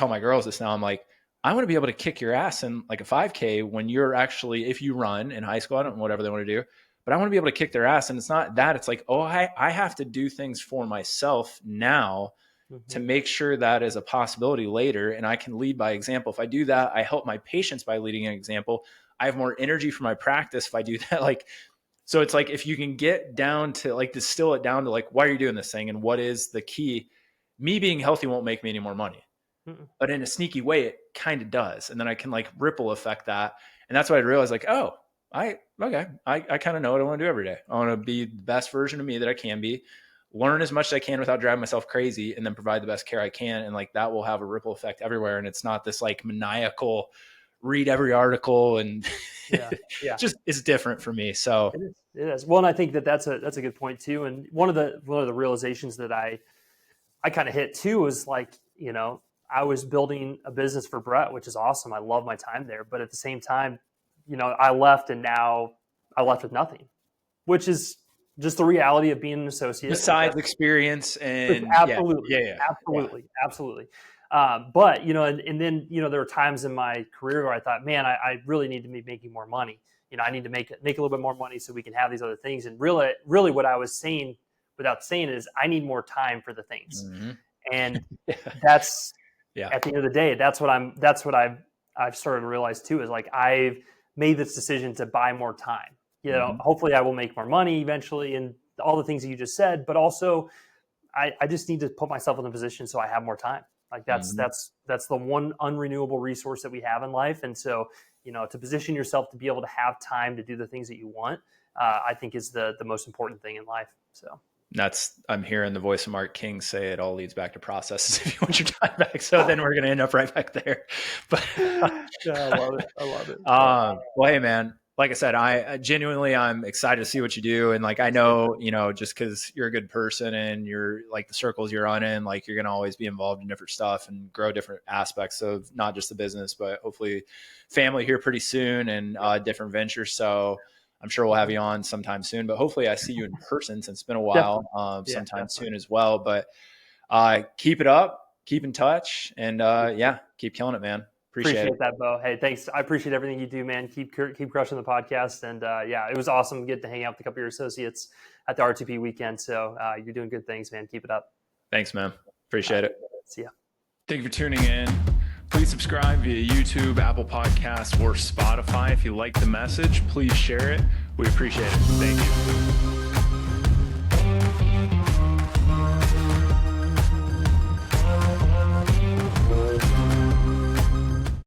F: my girls this now. I'm like, I want to be able to kick your ass in like a 5K when you're actually, if you run in high school, I don't know, whatever they want to do. But I want to be able to kick their ass. And it's not that. It's like, I have to do things for myself now to make sure that is a possibility later. And I can lead by example. If I do that, I help my patients by leading an example. I have more energy for my practice if I do that. So it's like, if you can get down to distill it down to why are you doing this thing? And what is the key? Me being healthy won't make me any more money, but in a sneaky way, it kind of does. And then I can ripple effect that. And that's why I realized I kind of know what I want to do every day. I want to be the best version of me that I can be, learn as much as I can without driving myself crazy, and then provide the best care I can. And that will have a ripple effect everywhere. And it's not this maniacal read every article and it's different for me. So
E: it is. Well, and I think that's a good point too. And one of the realizations that I kind of hit too was I was building a business for Brett, which is awesome. I love my time there, but at the same time, I left, and now I left with nothing, which is just the reality of being an associate.
F: Besides experience and
E: absolutely. But, and then, there were times in my career where I thought, man, I really need to be making more money. I need to make a little bit more money so we can have these other things. And really what I was saying without saying is I need more time for the things. And that's at the end of the day, that's what I've started to realize too, is I've made this decision to buy more time. Hopefully I will make more money eventually and all the things that you just said, but also I just need to put myself in a position so I have more time. That's the one unrenewable resource that we have in life. And so, to position yourself to be able to have time to do the things that you want, I think is the most important thing in life. So
F: I'm hearing the voice of Mark King say it all leads back to processes if you want your time back. So then we're going to end up right back there. But
E: I love it.
F: Well, hey man, like I said, I genuinely, I'm excited to see what you do. And I know, just cause you're a good person and you're the circles you're on in, you're going to always be involved in different stuff and grow different aspects of not just the business, but hopefully family here pretty soon and different ventures. So I'm sure we'll have you on sometime soon, but hopefully I see you in person since it's been a while, sometime soon as well. But keep it up, keep in touch, and keep killing it, man. Appreciate
E: that, Beau. Hey, thanks. I appreciate everything you do, man. Keep crushing the podcast. And it was awesome to get to hang out with a couple of your associates at the R2P weekend. So you're doing good things, man. Keep it up.
F: Thanks, man. Appreciate it.
E: See ya.
G: Thank you for tuning in. Please subscribe via YouTube, Apple Podcasts, or Spotify. If you like the message, please share it. We appreciate it. Thank you.